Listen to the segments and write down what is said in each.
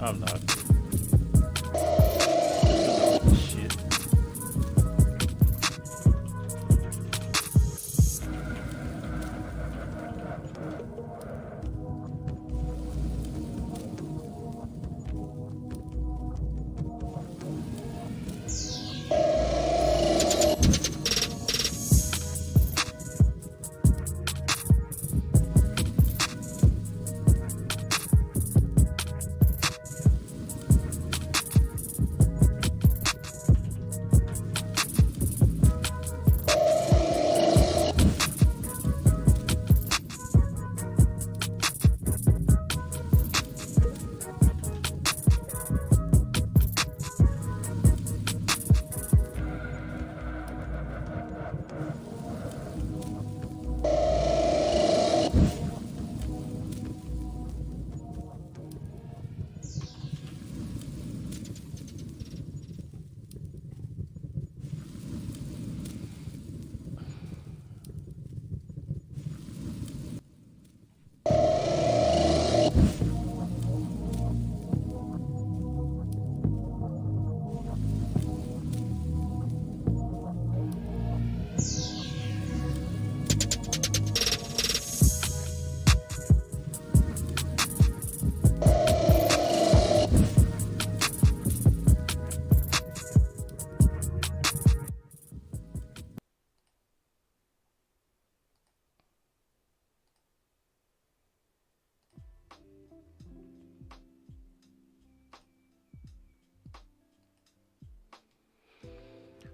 I'm not. Shit.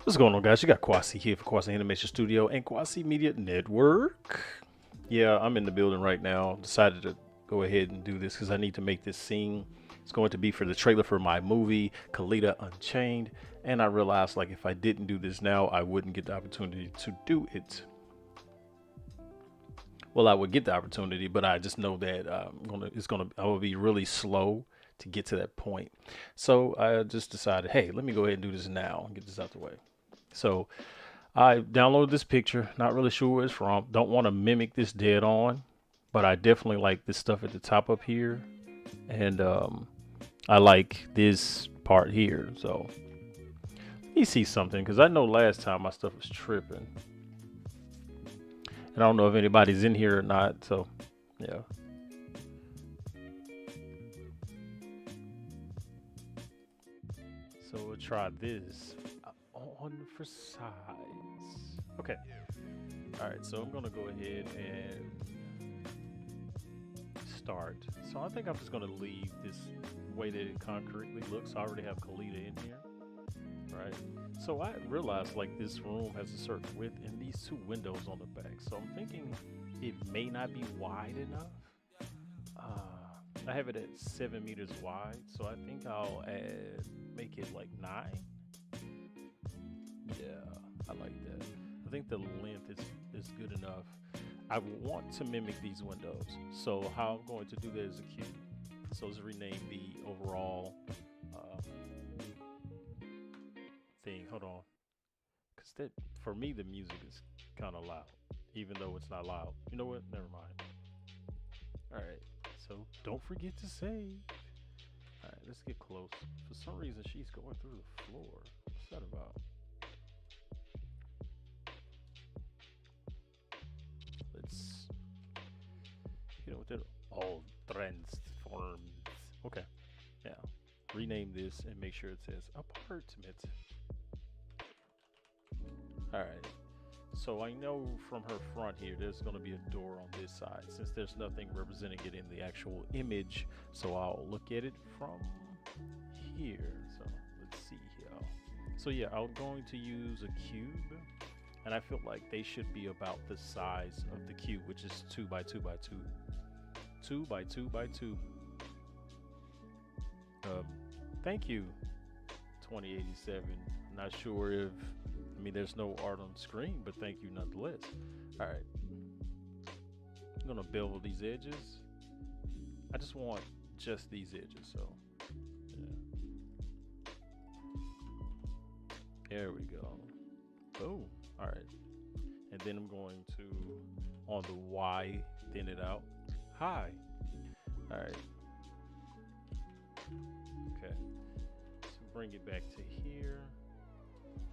What's going on, guys? You got Kwasi here for Kwasi Animation Studio and Kwasi Media Network. Yeah, I'm in the building right now. Decided to go ahead and do this because I need to make this scene. It's going to be for the trailer for my movie, Kalita, Unchained. And I realized, like, if I didn't do this now, I wouldn't get the opportunity to do it. Well, I would get the opportunity, but I just know that I will be really slow to get to that point. So I just decided, hey, let me go ahead and do this now and get this out the way. So I downloaded this picture, not really sure where it's from. Don't want to mimic this dead on, but I definitely like this stuff at the top up here. And I like this part here. So let me see something, because I know last time my stuff was tripping. And I don't know if anybody's in here or not. So yeah. So we'll try this on for size. Okay. All right. So I'm gonna go ahead and start. So I think I'm just gonna leave this way that it concretely looks. I already have Kalita in here, right? So I realized like this room has a certain width and these two windows on the back. So I'm thinking it may not be wide enough. I have it at 7 meters wide, so I think I'll make it like 9. Yeah, I like that. I think the length is good enough. I want to mimic these windows, so how I'm going to do that is a cube. So let's rename the overall thing. Hold on, because that for me the music is kind of loud, even though it's not loud. You know what? Never mind. All right. So don't forget to save. All right, let's get close. For some reason, she's going through the floor. What's that about? Let's with it. All transformed. Okay. Now rename this and make sure it says apartment. All right. So I know from her front here, there's going to be a door on this side since there's nothing representing it in the actual image. So I'll look at it from here. So let's see here. So yeah, I'm going to use a cube, and I feel like they should be about the size of the cube, which is 2 by 2 by 2. 2 by 2 by 2. Thank you, 2087. Not sure if there's no art on the screen, but thank you nonetheless. All right. I'm going to bevel these edges. I just want just these edges, so yeah. There we go. Boom. All right. And then I'm going to, on the Y, thin it out. Hi. All right. bring it back to here.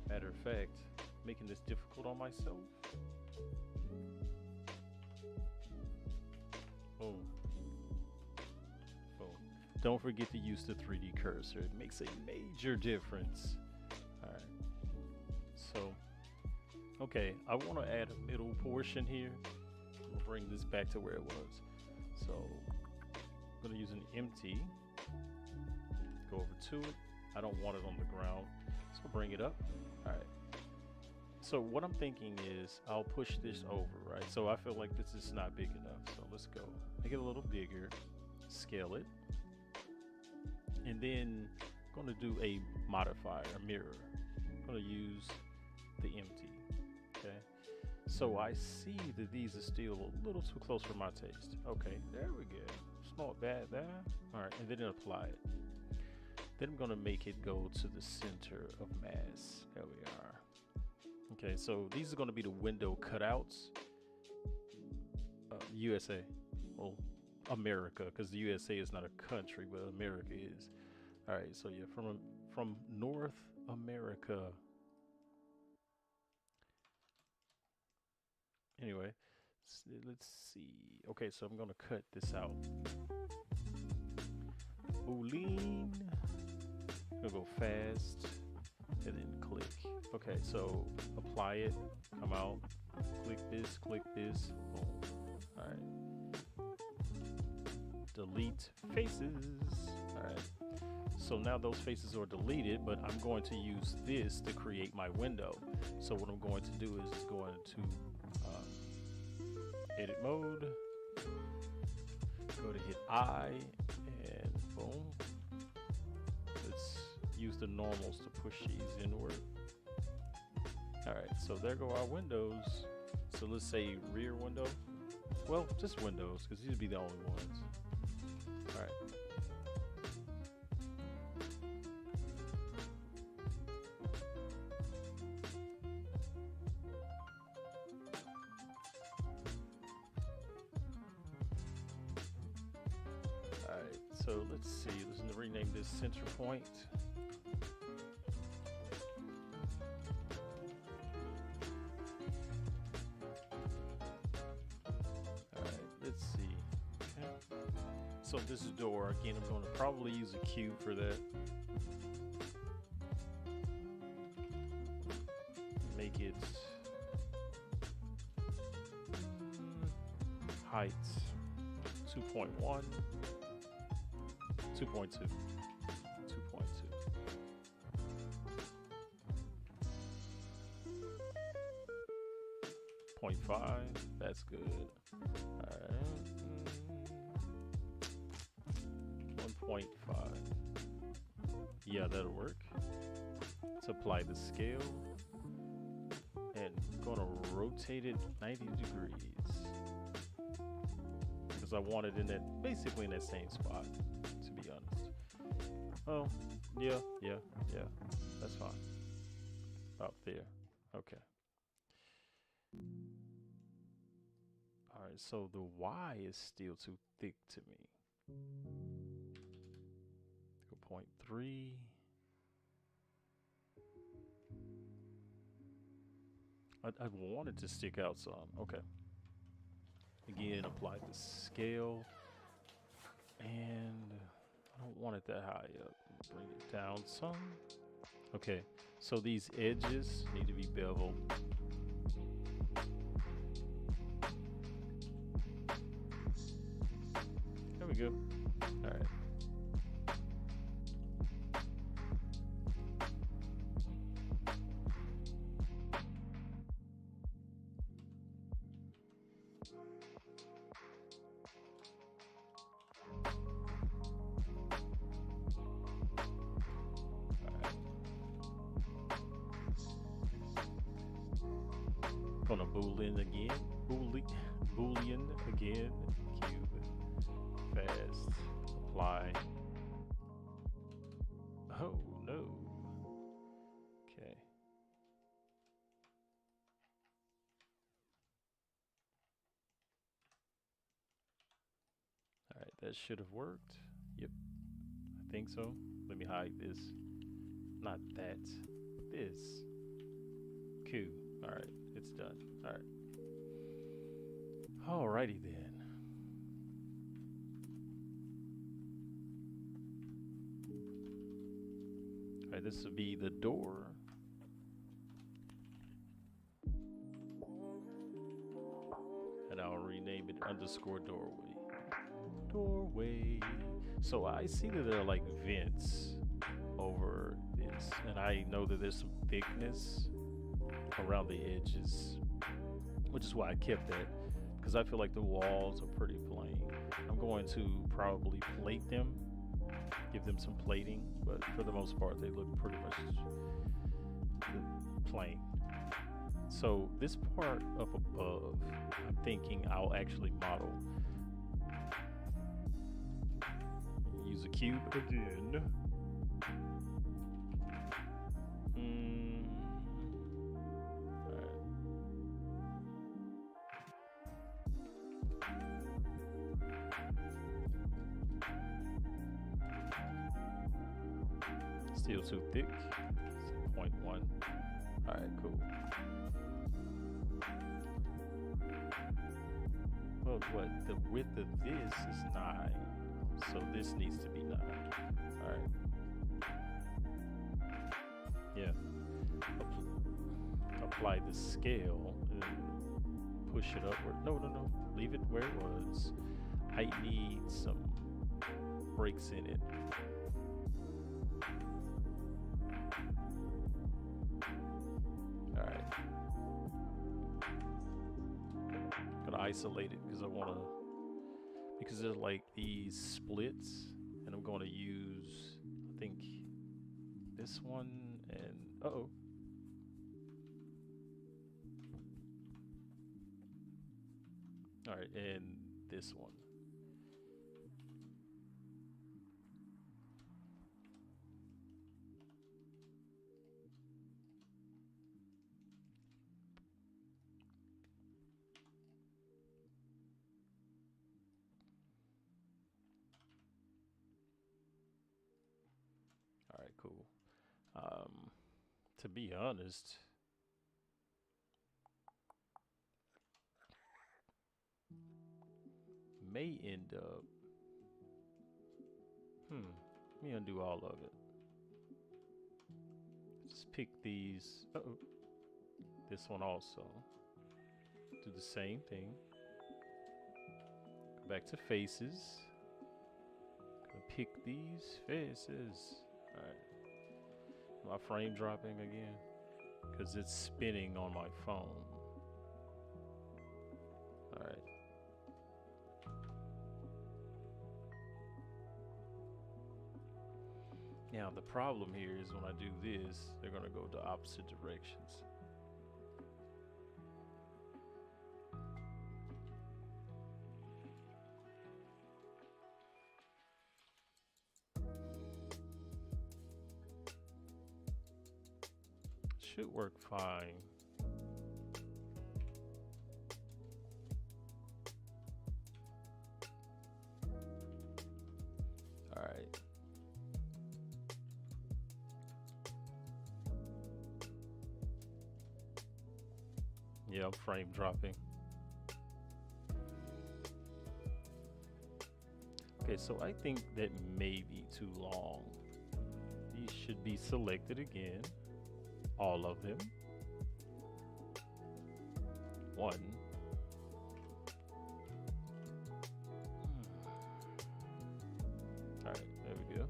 Matter of fact, making this difficult on myself. Boom. Boom. Don't forget to use the 3D cursor. It makes a major difference. All right. So, okay, I want to add a middle portion here. I'm gonna bring this back to where it was. So, I'm gonna use an empty. Go over to it. I don't want it on the ground, so bring it up. All right. So what I'm thinking is I'll push this over, right? So I feel like this is not big enough. So let's go make it a little bigger, scale it, and then I'm going to do a modifier, a mirror. I'm going to use the empty. Okay. So I see that these are still a little too close for my taste. Okay, there we go. Small bad there. All right, and then apply it. Then I'm going to make it go to the center of mass. There we are. Okay, so these are going to be the window cutouts. USA. Well, America, because the USA is not a country, but America is. All right, so yeah, from North America. Anyway, let's see. Okay, so I'm going to cut this out. Boolean. I'm gonna go fast and then click. Okay, so apply it, come out, click this, boom. All right. Delete faces. All right. So now those faces are deleted, but I'm going to use this to create my window. So what I'm going to do is going to edit mode, go to hit I, and boom. Let's use the normals to push these inward. All right, so there go our windows. So let's say rear window. Well, just windows, because these would be the only ones. All right. All right, so let's see. Let's rename this center point. So this is door. Again, I'm going to probably use a cube for that. Make it height 2.1, 2.2, 2.2. 0.5, that's good. All right. 1.5. Yeah, that'll work. Let's apply the scale and gonna rotate it 90 degrees because I want it in that, basically in that same spot, to be honest. Oh, yeah, that's fine. About there. Okay. All right, so the Y is still too thick to me. 0.3. I want it to stick out some. Okay. Again, apply the scale. And I don't want it that high up. Bring it down some. Okay, so these edges need to be beveled. There we go. All right. Gonna boolean again, boolean again, cube, fast, apply. Oh no. Okay. All right, that should have worked. Yep, I think so. Let me hide this. Not that. This. Q. Alright, it's done. Alright. Alrighty then. Alright, this will be the door. And I'll rename it underscore doorway. Doorway. So I see that there are like vents over this, and I know that there's some thickness around the edges, which is why I kept that, because I feel like the walls are pretty plain. I'm going to probably plate them, give them some plating, but for the most part they look pretty much plain. So this part up above, I'm thinking I'll actually model. Use a cube again. Still too thick. 0.1. Alright, cool. Well, what? The width of this is 9. So this needs to be 9. Alright. Yeah. Apply the scale and push it upward. No. Leave it where it was. I need some breaks in it. Alright. Gonna isolate it because I wanna, because there's like these splits, and I'm gonna use, I think, this one and uh-oh. Alright, and this one. Alright, cool. To be honest, may end up, let me undo all of it. Just pick these, this one also. Do the same thing. Go back to faces. Gonna pick these faces. Alright. My frame dropping again because it's spinning on my phone. Alright. Now the problem here is when I do this, they're gonna go to opposite directions. Should work fine. All right. Yeah, I'm frame dropping. Okay, so I think that may be too long. These should be selected again. All of them. 1. Alright, there we go.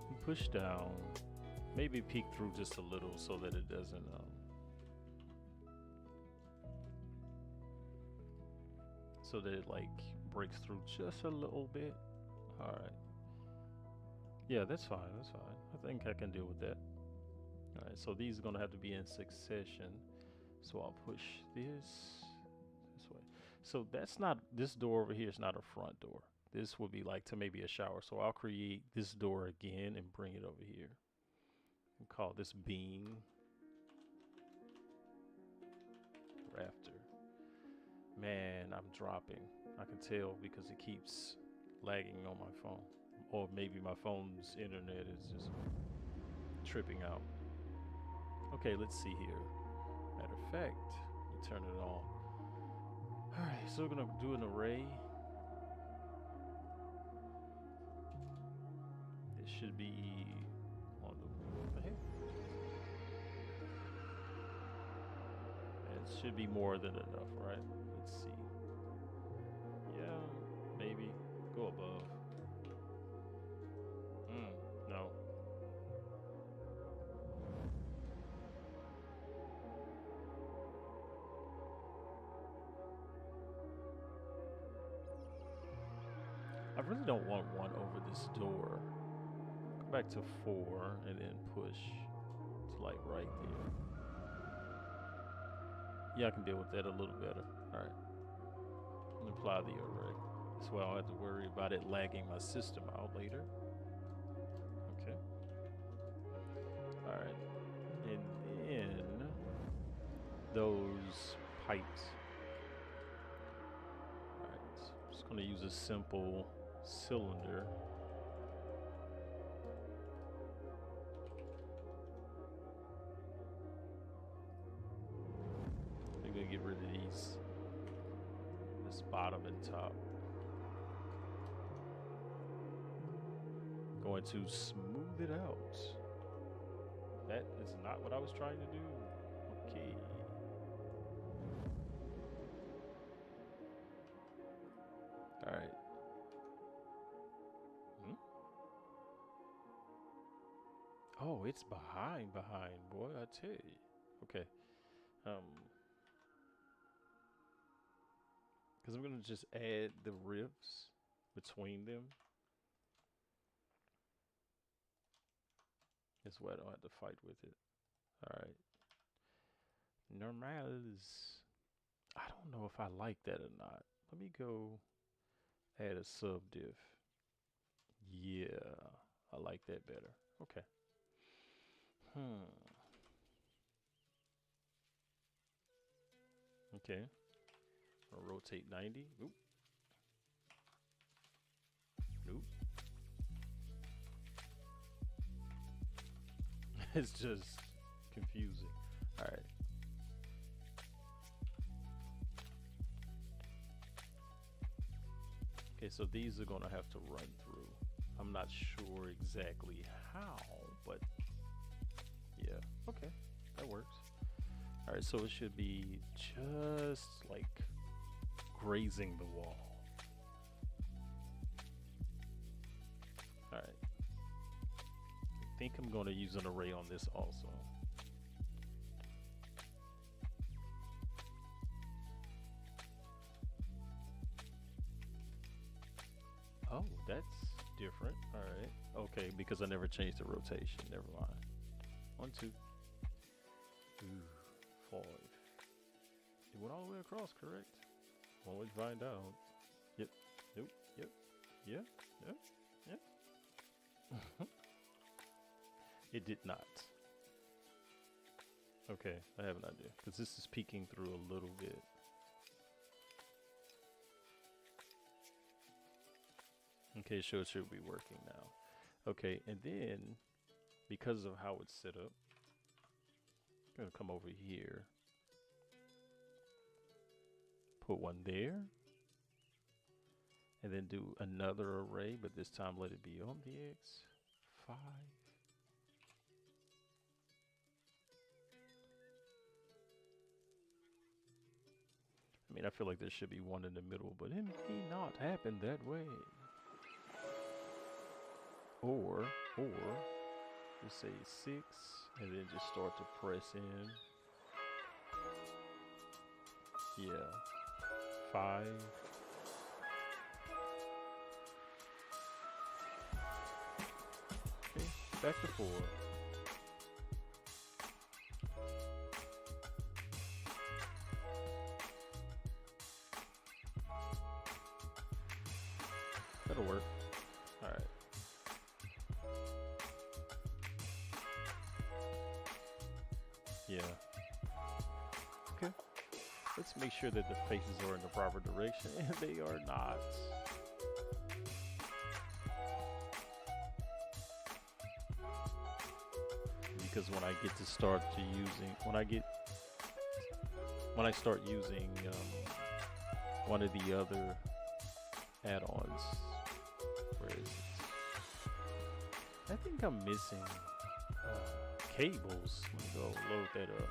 And push down. Maybe peek through just a little so that it doesn't so that it like breaks through just a little bit. Alright. Yeah, that's fine, that's fine. I think I can deal with that. Alright, so these are going to have to be in succession. So I'll push this way. So that's not, this door over here is not a front door. This would be like to maybe a shower. So I'll create this door again and bring it over here. And call this beam. Rafter. Man, I'm dropping. I can tell because it keeps lagging on my phone. Or maybe my phone's internet is just tripping out. Okay, let's see here. Matter of fact, let me turn it on. Alright, so we're gonna do an array. It should be on the heck? It should be more than enough, right? Let's see. Yeah, maybe. Go above. No. I really don't want one over this door. Go back to 4 and then push to like right there. Yeah, I can deal with that a little better. Alright. Apply the array. This way I don't have to worry about it lagging my system out later. Okay. Alright. And then those pipes. Alright. I'm just gonna use a simple cylinder. I'm gonna get rid of these. This bottom and top. Going to smooth it out. That is not what I was trying to do. Okay. All right. Oh, it's behind, boy, I tell you. Okay. Because I'm gonna just add the rifts between them. This way I don't have to fight with it. Alright. Normals. I don't know if I like that or not. Let me go add a subdiff. Yeah, I like that better. Okay. Okay. I'll rotate 90. Oop. Nope. It's just confusing. All right. Okay, so these are gonna have to run through. I'm not sure exactly how, but yeah, okay, that works. All right, so it should be just like grazing the wall. All right. I think I'm going to use an array on this also. Oh, that's different. All right. Okay, because I never changed the rotation. Never mind. 1, 2. Ooh, 5. It went all the way across, correct? Won't we find out? Yep. Nope. Yep. Yeah. Yep. Yep. It did not. Okay, I have an idea. Because this is peeking through a little bit. Okay, so it should be working now. Okay, and then, because of how it's set up, I'm going to come over here. Put one there. And then do another array, but this time let it be on the X. 5. I mean, I feel like there should be one in the middle, but it may not happen that way. Or, just say 6, and then just start to press in. Yeah. 5. Okay, back to 4. That'll work. All right. Yeah. Okay. Let's make sure that the faces are in the proper direction, and they are not. because when I get to start to using when I start using one of the other add-ons, where is it? I think I'm missing cables. Let me go load that up.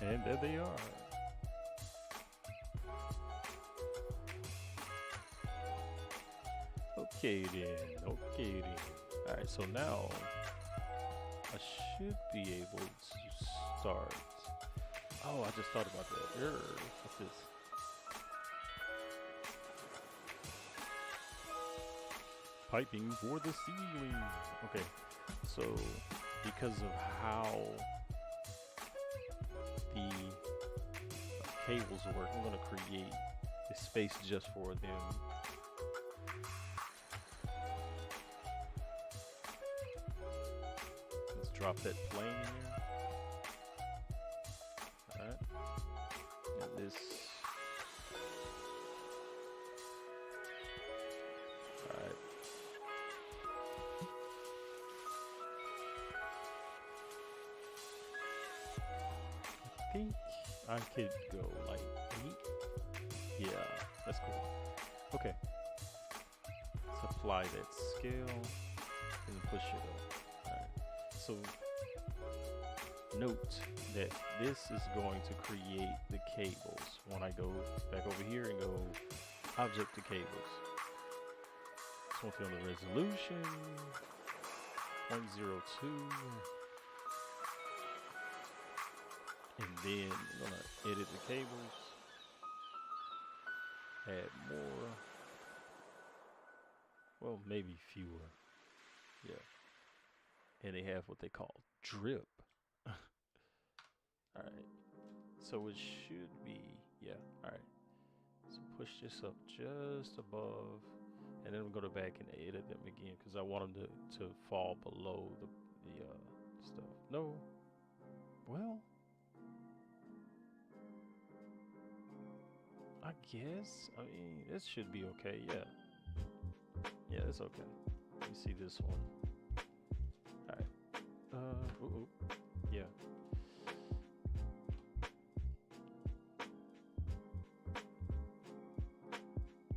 And there they are. Okay then, okay then. Alright, so now I should be able to start. Oh, I just thought about that. What's this? Piping for the ceiling. Okay, so because of how the cables work, I'm gonna create a space just for them. Let's drop that plane in there. Alright. And this. Alright. I think I could go like 8. Yeah, that's cool. Okay. Let's apply that scale and push it up. Alright. So note that this is going to create the cables when I go back over here and go object to cables. Just want to feel the resolution 0.02. And then I'm gonna edit the cables, add more, well, maybe fewer, yeah. And they have what they call drip. All right, so it should be, yeah, all right. So push this up just above, and then we'll go back and edit them again because I want them to fall below the stuff. No, well, I guess. I mean, this should be okay. Yeah. Yeah, it's okay. You see this one. All right. Yeah.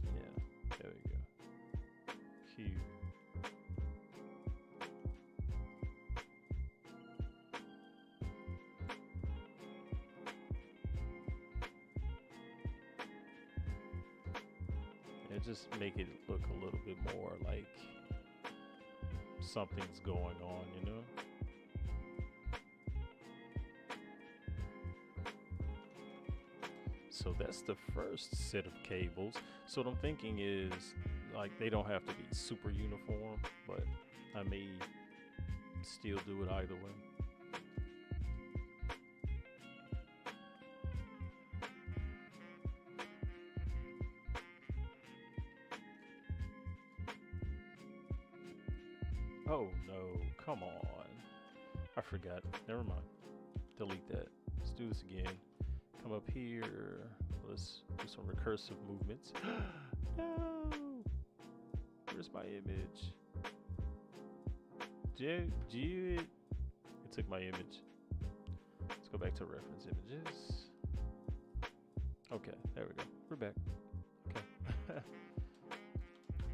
Yeah. There we go. Q. Just make it look a little bit more like something's going on, you know? So that's the first set of cables. So what I'm thinking is, like, they don't have to be super uniform, but I may still do it either way. Oh no, come on. I forgot. Never mind. Delete that. Let's do this again. Come up here. Let's do some recursive movements. No! Where's my image? Dude, it took my image. Let's go back to reference images. Okay, there we go. We're back. Okay. I'm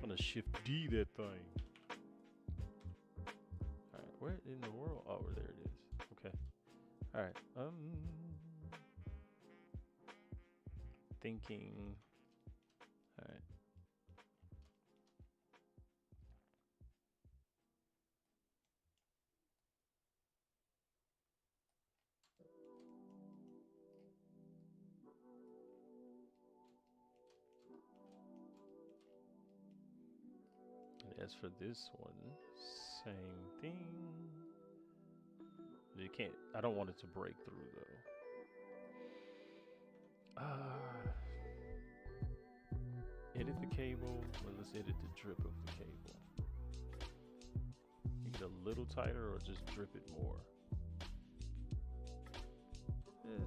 gonna shift D that thing. Where in the world? Oh, there it is. Okay. All right. Thinking. All right. And as for this one, same thing. You can't. I don't want it to break through though. Edit the cable. Well, let's edit the drip of the cable. Make it a little tighter or just drip it more.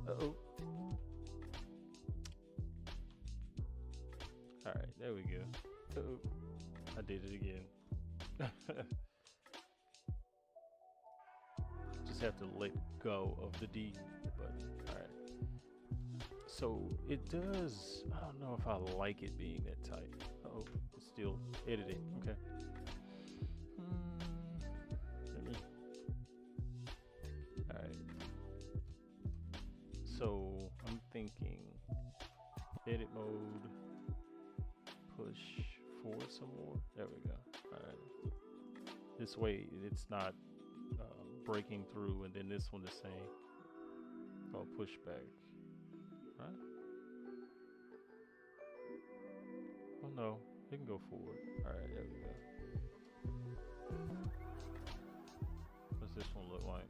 Uh-oh. Alright, there we go. Uh-oh. I did it again. Just have to let go of the D button. Alright. So it does, I don't know if I like it being that tight. Uh-oh, it's still editing. Okay. Alright. So I'm thinking edit mode, push forward some more. There we go. Alright. This way it's not breaking through, and then this one the same. Oh, push back. Right? Oh no, it can go forward. Alright, there we go. What's this one look like?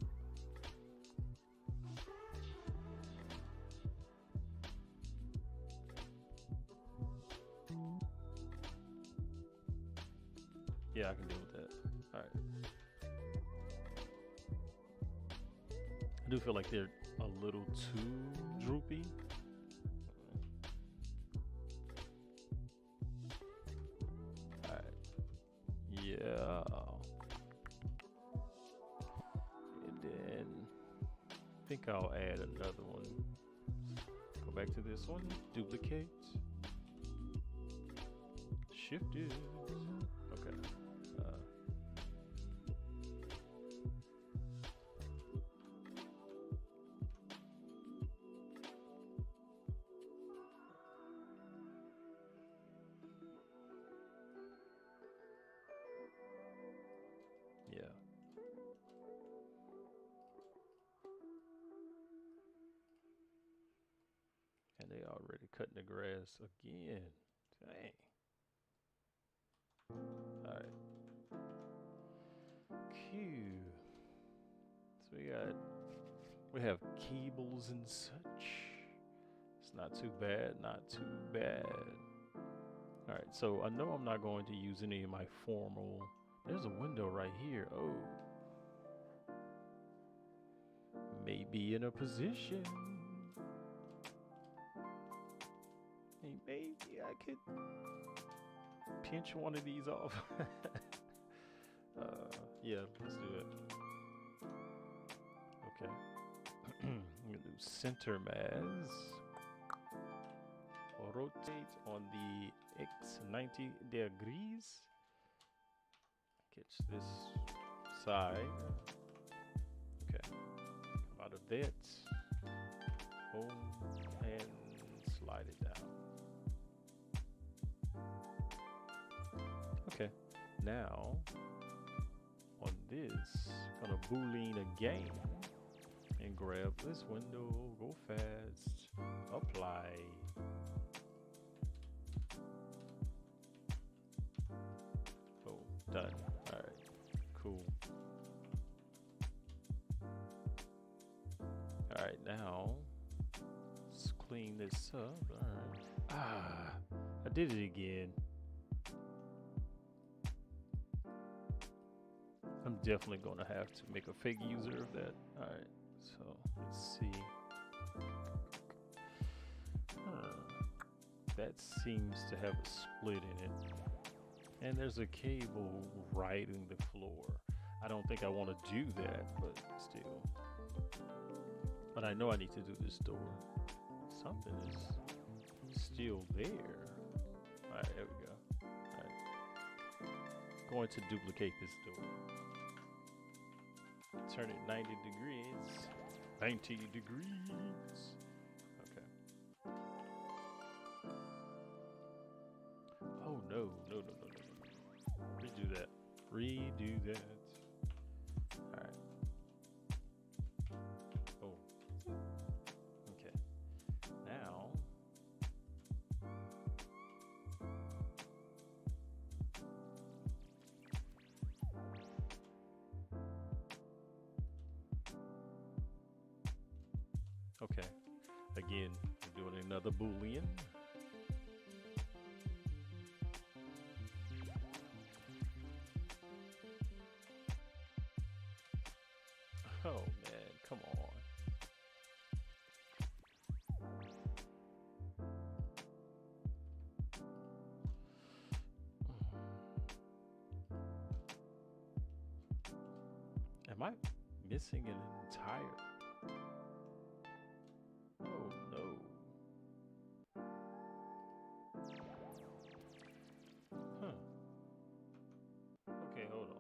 Yeah, I can deal with that. Alright. I do feel like they're a little too droopy. Alright. Yeah. And then I think I'll add another one. Go back to this one. Duplicate. Shift is. Okay. Yeah. And they already cutting the grass again. Dang. Alright. Cue. So we have cables and such. It's not too bad, not too bad. Alright, so I know I'm not going to use any of my formal. There's a window right here. Oh. Maybe in a position. Hey, maybe I could pinch one of these off. Yeah, let's do it. Okay. I'm gonna do center mass. Rotate on the X 90 degrees. Catch this side. Okay. Come out of that. Boom. And slide it down. Okay. Now, on this, gonna boolean again and grab this window, go fast, apply. Oh, done. Alright, cool. Alright, now, let's clean this up. Alright. Ah, I did it again. I'm definitely gonna have to make a fake user of that. Alright, so let's see. That seems to have a split in it. And there's a cable right in the floor. I don't think I want to do that, but still. But I know I need to do this door. Something is still there. Alright, there we go. Alright. Going to duplicate this door. Turn it 90 degrees. 90 degrees. Okay. Oh no, no, no, no, no, no. Redo that. Redo that. Alright. Oh. Okay. Now. Okay. Again, we're doing another Boolean. Oh man, come on. Am I missing an entire? Oh no. Huh. Okay, hold on.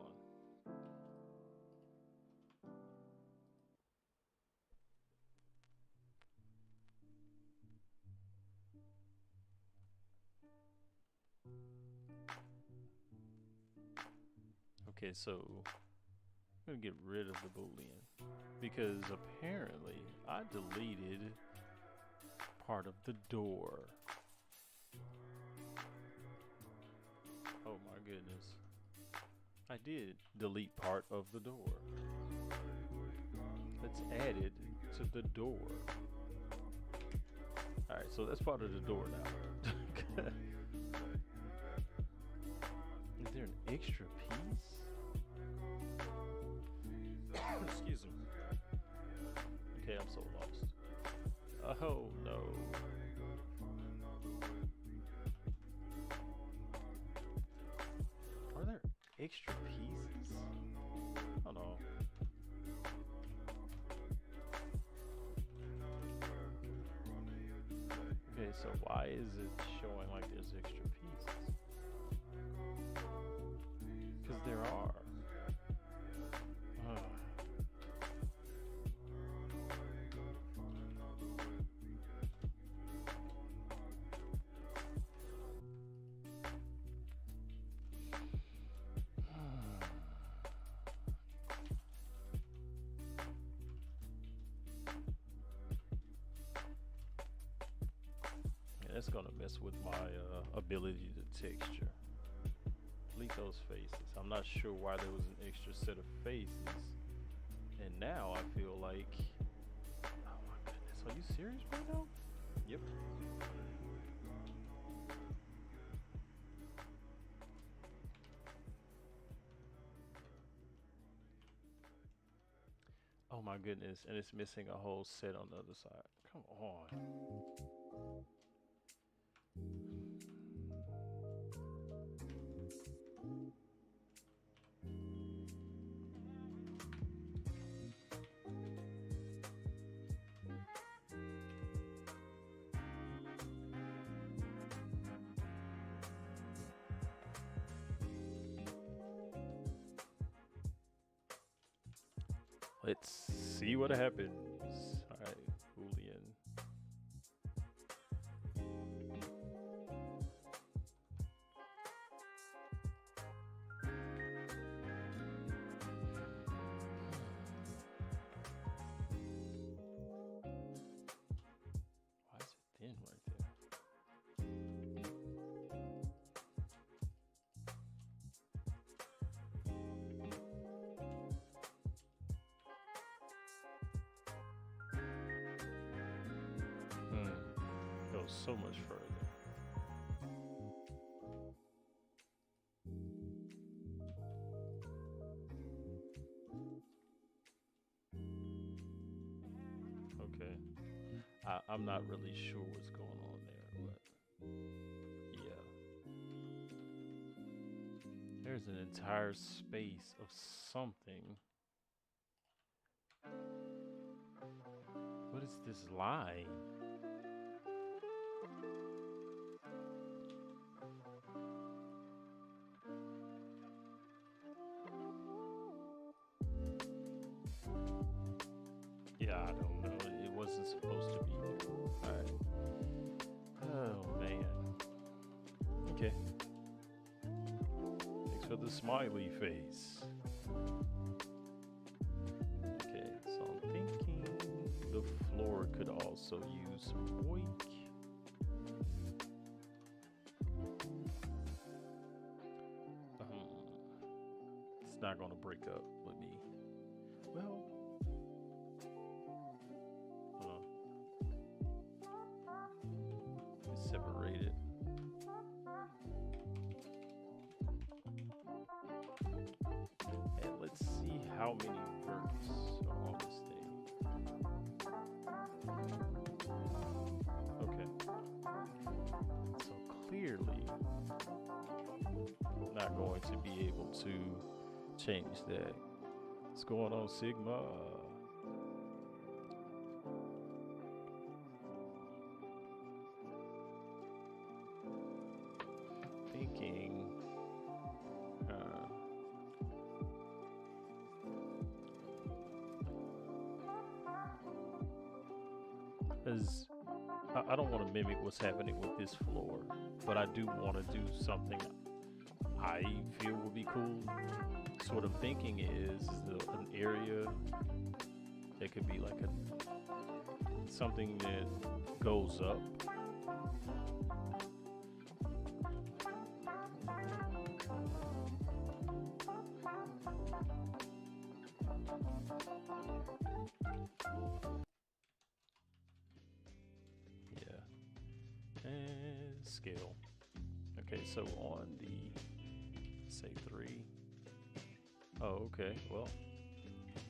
Okay, so I'm gonna get rid of the Boolean because apparently I deleted part of the door. Oh my goodness. I did delete part of the door. Let's add it to the door. Alright, so that's part of the door now. Is there an extra piece? Excuse me. Okay, I'm so lost. Oh no. Are there extra pieces? Oh no. Okay, so why is it showing like there's extra pieces? Because there are. That's gonna mess with my ability to texture. Delete those faces. I'm not sure why there was an extra set of faces. And now I feel like, oh my goodness, are you serious right now? Yep. Oh my goodness, and it's missing a whole set on the other side. Come on. Let's see what happens. Alright, Boolean. Why is it thin right there? Goes so much further. Okay. I'm not really sure what's going on there, but yeah. There's an entire space of something. What is this line? Yeah, I don't know. It wasn't supposed to be there. Alright. Oh, man. Okay. Thanks for the smiley face. Okay, so I'm thinking the floor could also use boink. It's not gonna break up with me. Well, separated. And let's see how many verts are on clearly not going to be able to change that. What's going on, Sigma? Thinking. As I don't want to mimic what's happening with this floor, but I do want to do something I feel would be cool. Sort of thinking is an area that could be like something that goes up. Yeah, and scale. Okay, so on the say 3. Oh, okay. Well,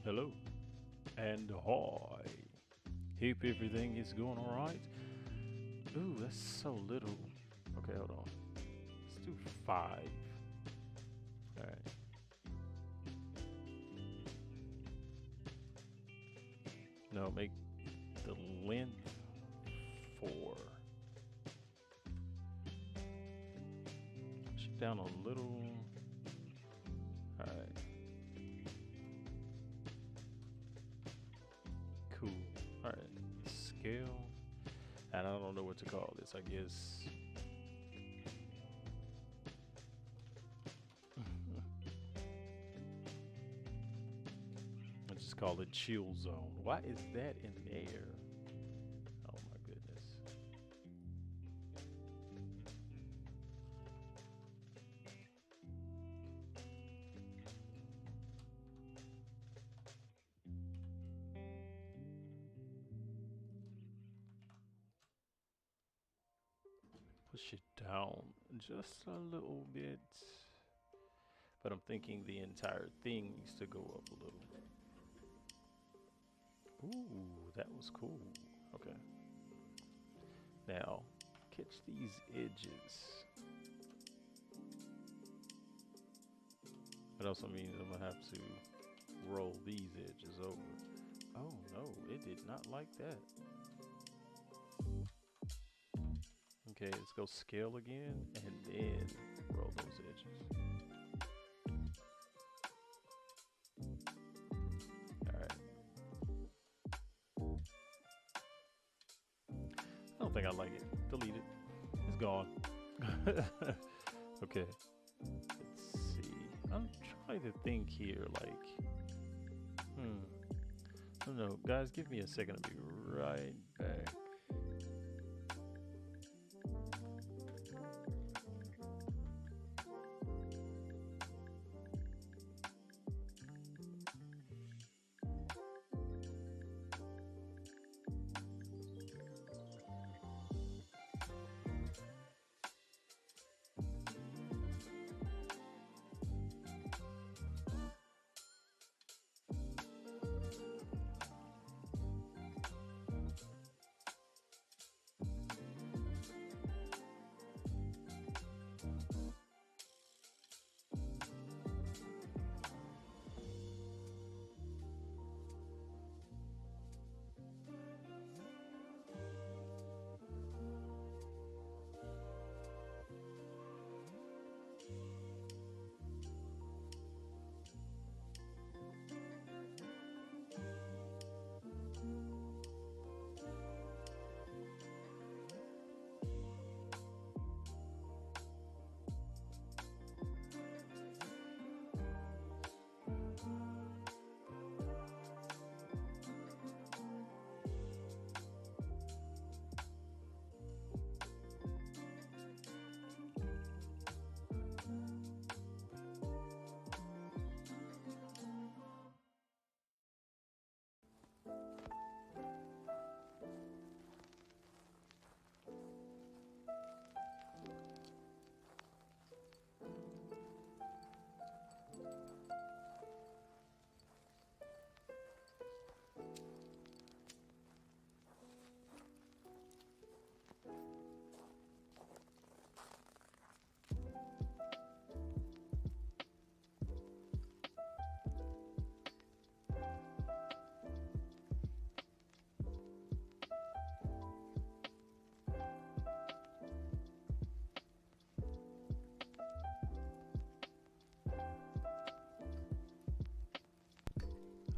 hello and hi. Hope everything is going all right. Ooh, that's so little. Okay, hold on. Let's do 5. All right. No, make the length 4. Push it down a little. All right. Cool. All right. Scale. And I don't know what to call this. I guess. Let's just call it chill zone. Why is that in there? Oh my goodness. Push it down just a little bit. But I'm thinking the entire thing needs to go up a little. Ooh, that was cool. Okay. Now, catch these edges. It also means I'm gonna have to roll these edges over. Oh no, it did not like that. Okay, let's go scale again and then roll those edges. Alright. I don't think I like it. Delete it. It's gone. Okay. Let's see. I'm trying to think here, like, I don't know. Guys, give me a second. I'll be right back.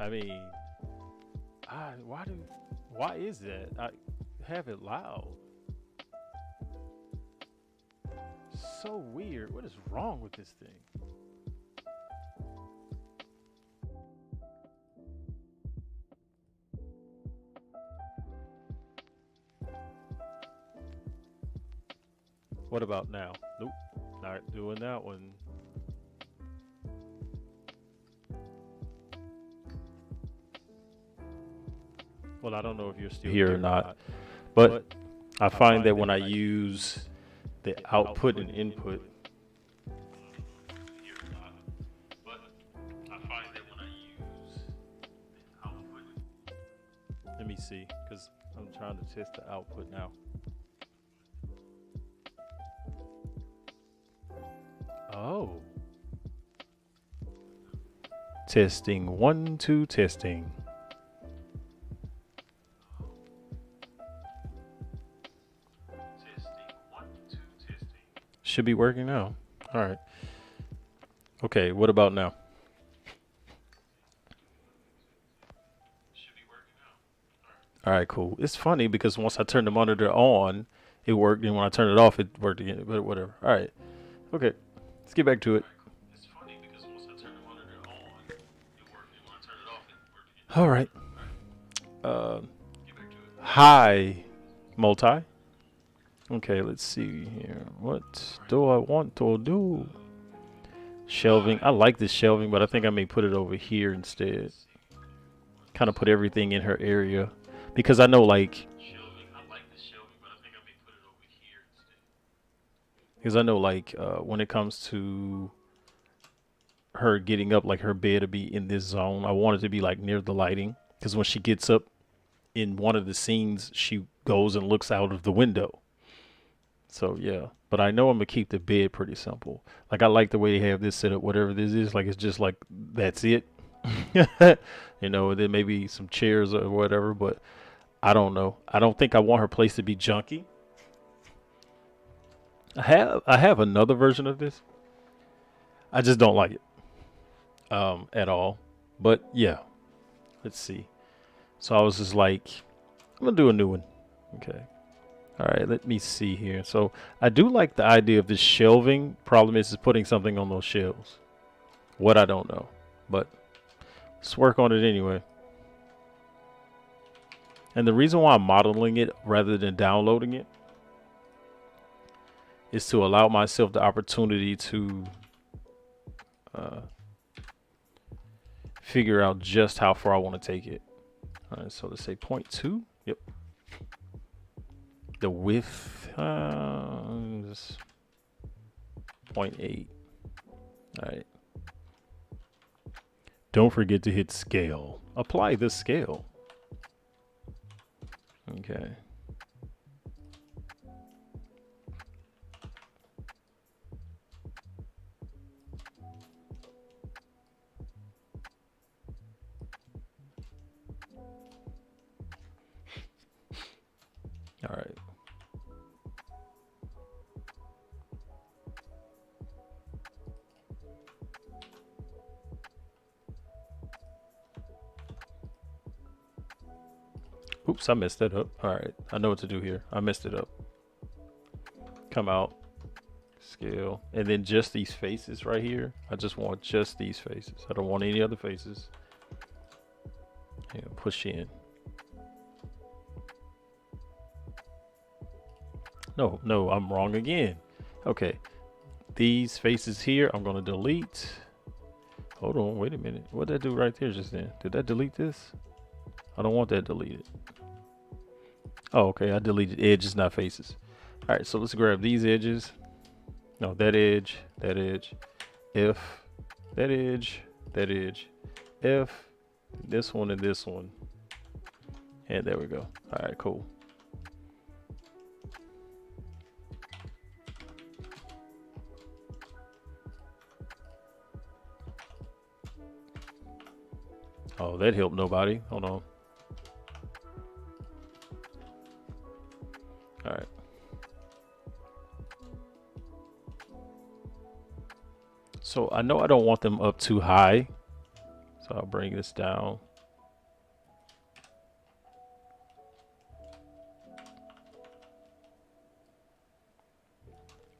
I mean, why is that? I have it loud. So weird. What is wrong with this thing? What about now? Nope, not doing that one. Well, I don't know if you're still here or not, but I find that when I use the output and input, let me see, because I'm trying to test the output now. Oh. Testing, 1, 2, testing. Should be working now. All right. Okay, what about now? All right, cool. It's funny because once I turned the monitor on, it worked, and when I turned it off, it worked again. But whatever. All right. Okay, let's get back to it. All right. Hi, multi. Okay, let's see here. What do I want to do? Shelving. I like this shelving, but I think I may put it over here instead. Kind of put everything in her area. Because I know, like... Because I know, like, when it comes to her getting up, like her bed to be in this zone, I want it to be, like, near the lighting. Because when she gets up in one of the scenes, she goes and looks out of the window. So yeah, but I know I'm gonna keep the bed pretty simple. Like I like the way they have this set up, whatever this is. Like it's just like that's it. You know, then maybe some chairs or whatever. But I don't know. I don't think I want her place to be junky. I have another version of this. I just don't like it at all. But yeah, let's see. So I was just like, I'm gonna do a new one. Okay. All right, let me see here. So I do like the idea of this shelving. Problem is putting something on those shelves. What, I don't know, but let's work on it anyway. And the reason why I'm modeling it rather than downloading it is to allow myself the opportunity to figure out just how far I want to take it. All right, so let's say 0.2. Yep. The width is 0.8. All right. Don't forget to hit scale. Apply the scale. Okay. All right. Oops, I messed that up. All right, I know what to do here. I messed it up. Come out, scale, and then just these faces right here. I just want just these faces. I don't want any other faces. And push in. No, I'm wrong again. Okay, these faces here, I'm gonna delete. Hold on, wait a minute. What did that do right there just then? Did that delete this? I don't want that deleted. Oh, okay, I deleted edges, not faces. All right, so let's grab these edges. No, that edge, F, that edge, F, this one and this one. And there we go. All right, cool. Oh, that helped nobody. Hold on. All right. So I know I don't want them up too high. So I'll bring this down.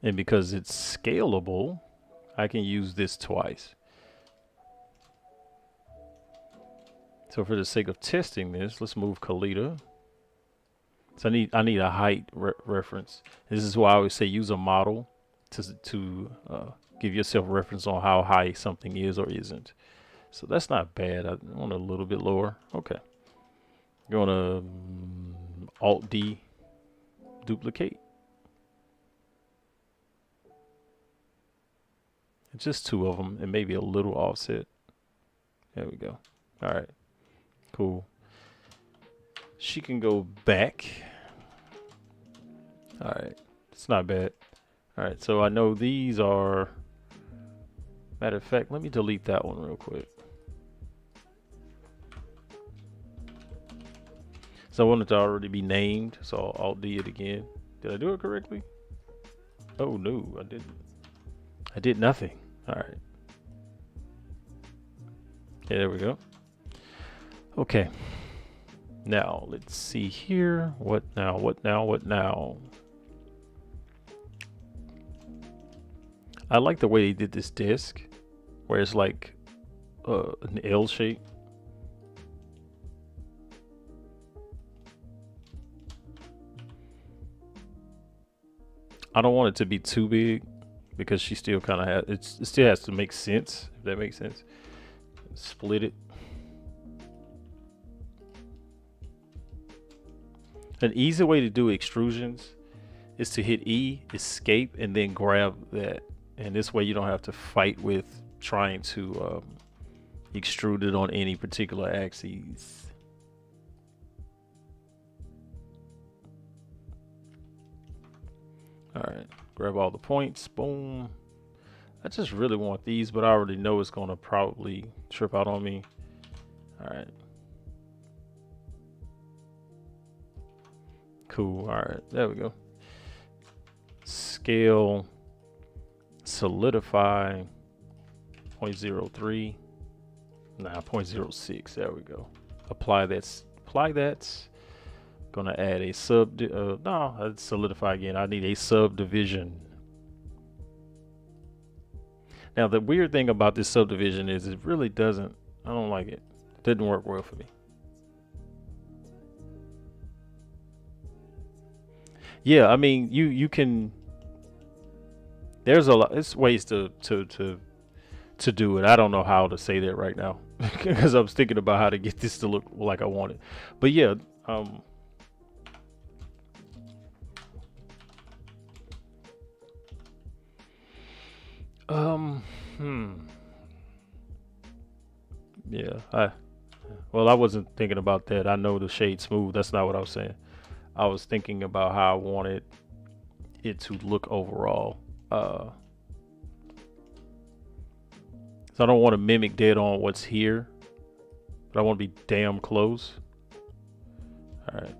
And because it's scalable, I can use this twice. So for the sake of testing this, let's move Kalita. So I need a height reference. This is why I always say use a model to give yourself reference on how high something is or isn't. So that's not bad. I want a little bit lower. Okay. Going to Alt D, duplicate. Just two of them and maybe a little offset. There we go. All right. Cool. She can go back. All right. It's not bad. All right. So I know these are. Matter of fact, let me delete that one real quick. So I want it to already be named. So I'll Alt D it again. Did I do it correctly? Oh no, I didn't. I did nothing. All right. Okay, there we go. Okay. Now, let's see here. What now? What now? What now? I like the way they did this disc, where it's like an L shape. I don't want it to be too big because she still kind of has, it still has to make sense, if that makes sense. Split it. An easy way to do extrusions is to hit E, escape, and then grab that. And this way you don't have to fight with trying to extrude it on any particular axes. All right, grab all the points, boom. I just really want these, but I already know it's gonna probably trip out on me. All right. Cool, all right, there we go. Scale, solidify, 0.03, nah, 0.06, there we go. Apply that. Gonna add a no, I'd solidify again. I need a subdivision. Now the weird thing about this subdivision is it really doesn't, I don't like it. It didn't work well for me. Yeah, I mean you can, there's a lot, it's ways to do it. I don't know how to say that right now because I was thinking about how to get this to look like I want it. But yeah, yeah, well, I wasn't thinking about that. I know the shade smooth. That's not what I was saying. I was thinking about how I wanted it to look overall. So I don't want to mimic dead on what's here, but I want to be damn close. All right.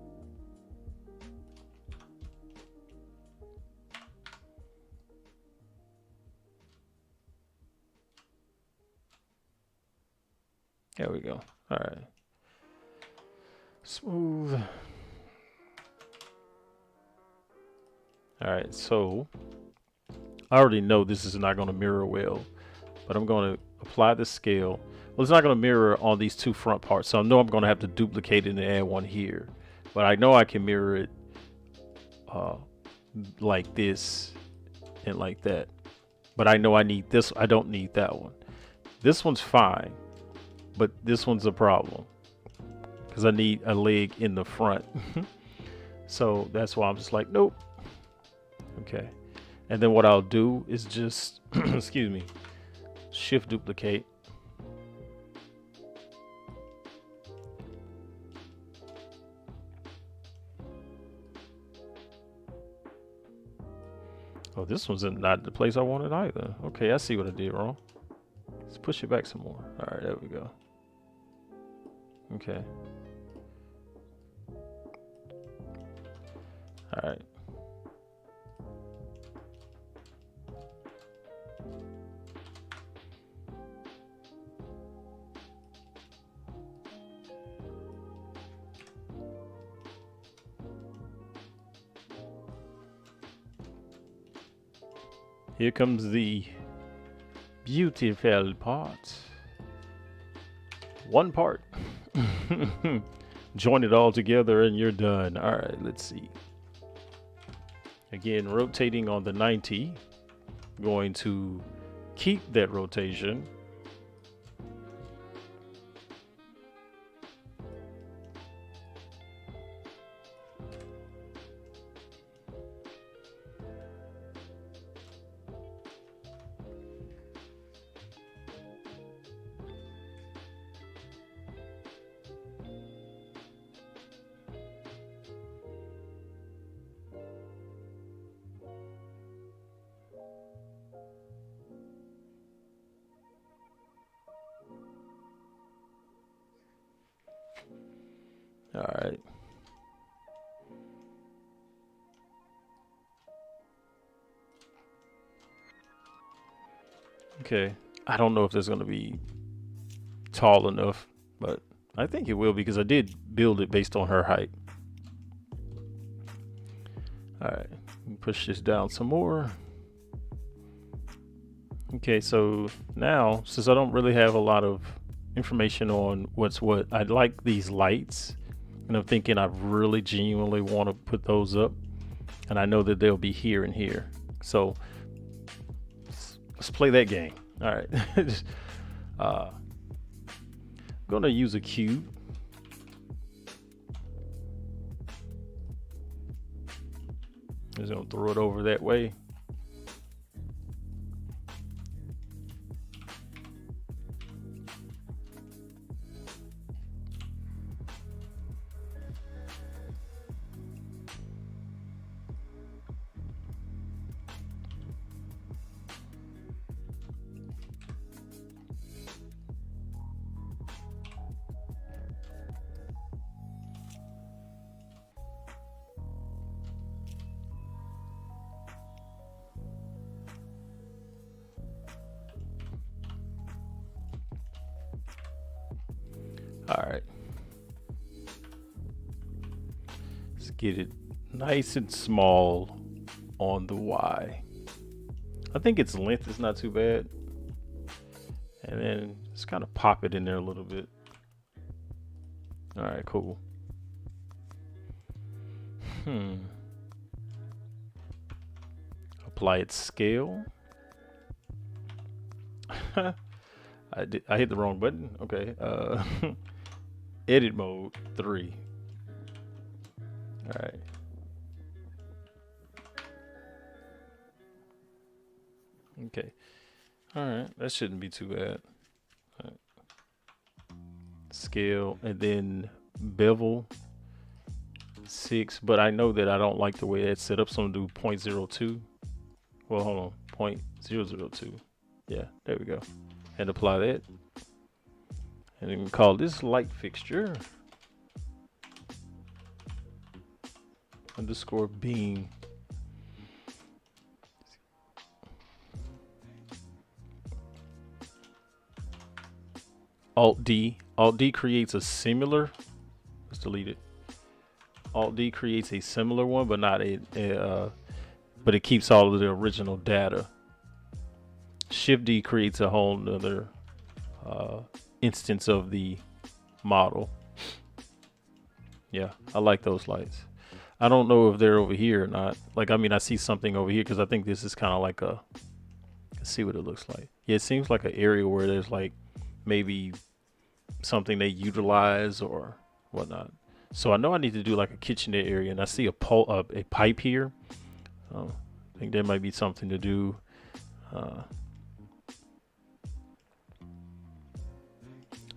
There we go. All right. Smooth. All right, so I already know this is not going to mirror well, but I'm going to apply the scale. Well, it's not going to mirror on these two front parts, so I know I'm going to have to duplicate it and add one here. But I know I can mirror it like this and like that. But I know I need this. I don't need that one. This one's fine, but this one's a problem because I need a leg in the front. So that's why I'm just like, nope. Okay. And then what I'll do is just, excuse me, shift duplicate. Oh, this one's not the place I wanted either. Okay, I see what I did wrong. Let's push it back some more. All right, there we go. Okay. All right. Here comes the beautiful part. One part. Join it all together and you're done. All right, let's see. Again, rotating on the 90. Going to keep that rotation. All right. Okay. I don't know if that's going to be tall enough, but I think it will because I did build it based on her height. All right. Push this down some more. Okay, so now, since I don't really have a lot of information on what's what, I like these lights. And I'm thinking I really genuinely want to put those up. And I know that they'll be here and here. So let's play that game. All right. I'm going to use a cube. Just going to throw it over that way. All right. Let's get it nice and small on the Y. I think its length is not too bad. And then just kind of pop it in there a little bit. All right, cool. Apply its scale. I hit the wrong button. Okay. Edit mode 3. All right. Okay. All right. That shouldn't be too bad. All right. Scale and then bevel 6, but I know that I don't like the way that's set up, so I'm gonna do 0.02. Well, hold on, 0.002. Yeah, there we go. And apply that. And then we call this light fixture underscore beam. Alt D creates a similar. Let's delete it. Alt D creates a similar one, but not but it keeps all of the original data. Shift D creates a whole nother instance of the model. Yeah, I like those lights. I don't know if they're over here or not. Like, I mean, I see something over here because I think this is kind of like a. Let's see what it looks like. Yeah, it seems like an area where there's like maybe something they utilize or whatnot. So I know I need to do like a kitchenette area, and I see a pipe here. I think there might be something to do.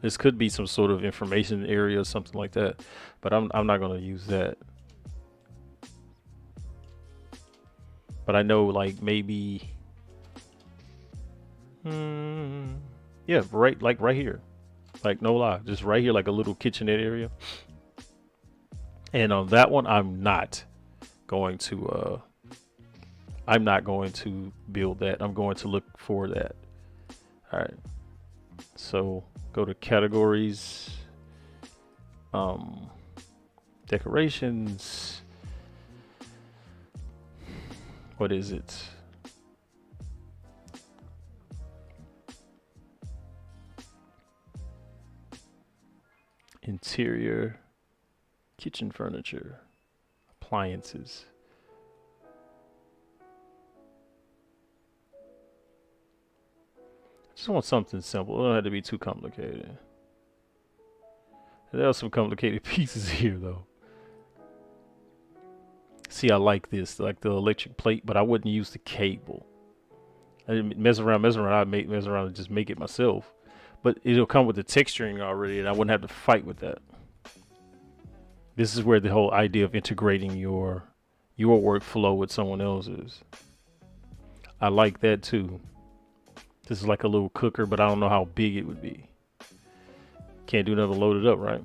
This could be some sort of information area or something like that, but I'm not going to use that. But I know like maybe, yeah, right here, like no lie, just right here, like a little kitchenette area. And on that one, I'm not going to build that. I'm going to look for that. All right. So go to categories, decorations. What is it? Interior, kitchen furniture, appliances. Just want something simple. It don't have to be too complicated. There are some complicated pieces here, though. See, I like this, like the electric plate, but I wouldn't use the cable. I didn't mess around. I'd mess around and just make it myself. But it'll come with the texturing already, and I wouldn't have to fight with that. This is where the whole idea of integrating your workflow with someone else's. I like that too. This is like a little cooker, but I don't know how big it would be. Can't do nothing to load it up, right?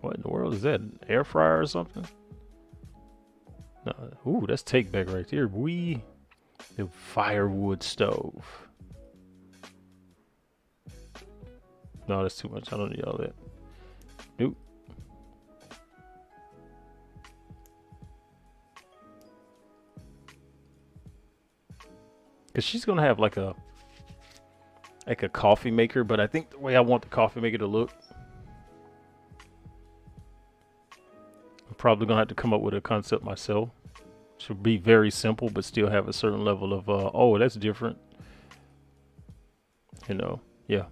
What in the world is that? An air fryer or something? No. Ooh, that's take back right there. The firewood stove. No, that's too much. I don't need all that. Nope. Cause she's gonna have like a coffee maker, but I think the way I want the coffee maker to look, I'm probably gonna have to come up with a concept myself. Should be very simple, but still have a certain level of oh, that's different. You know, yeah.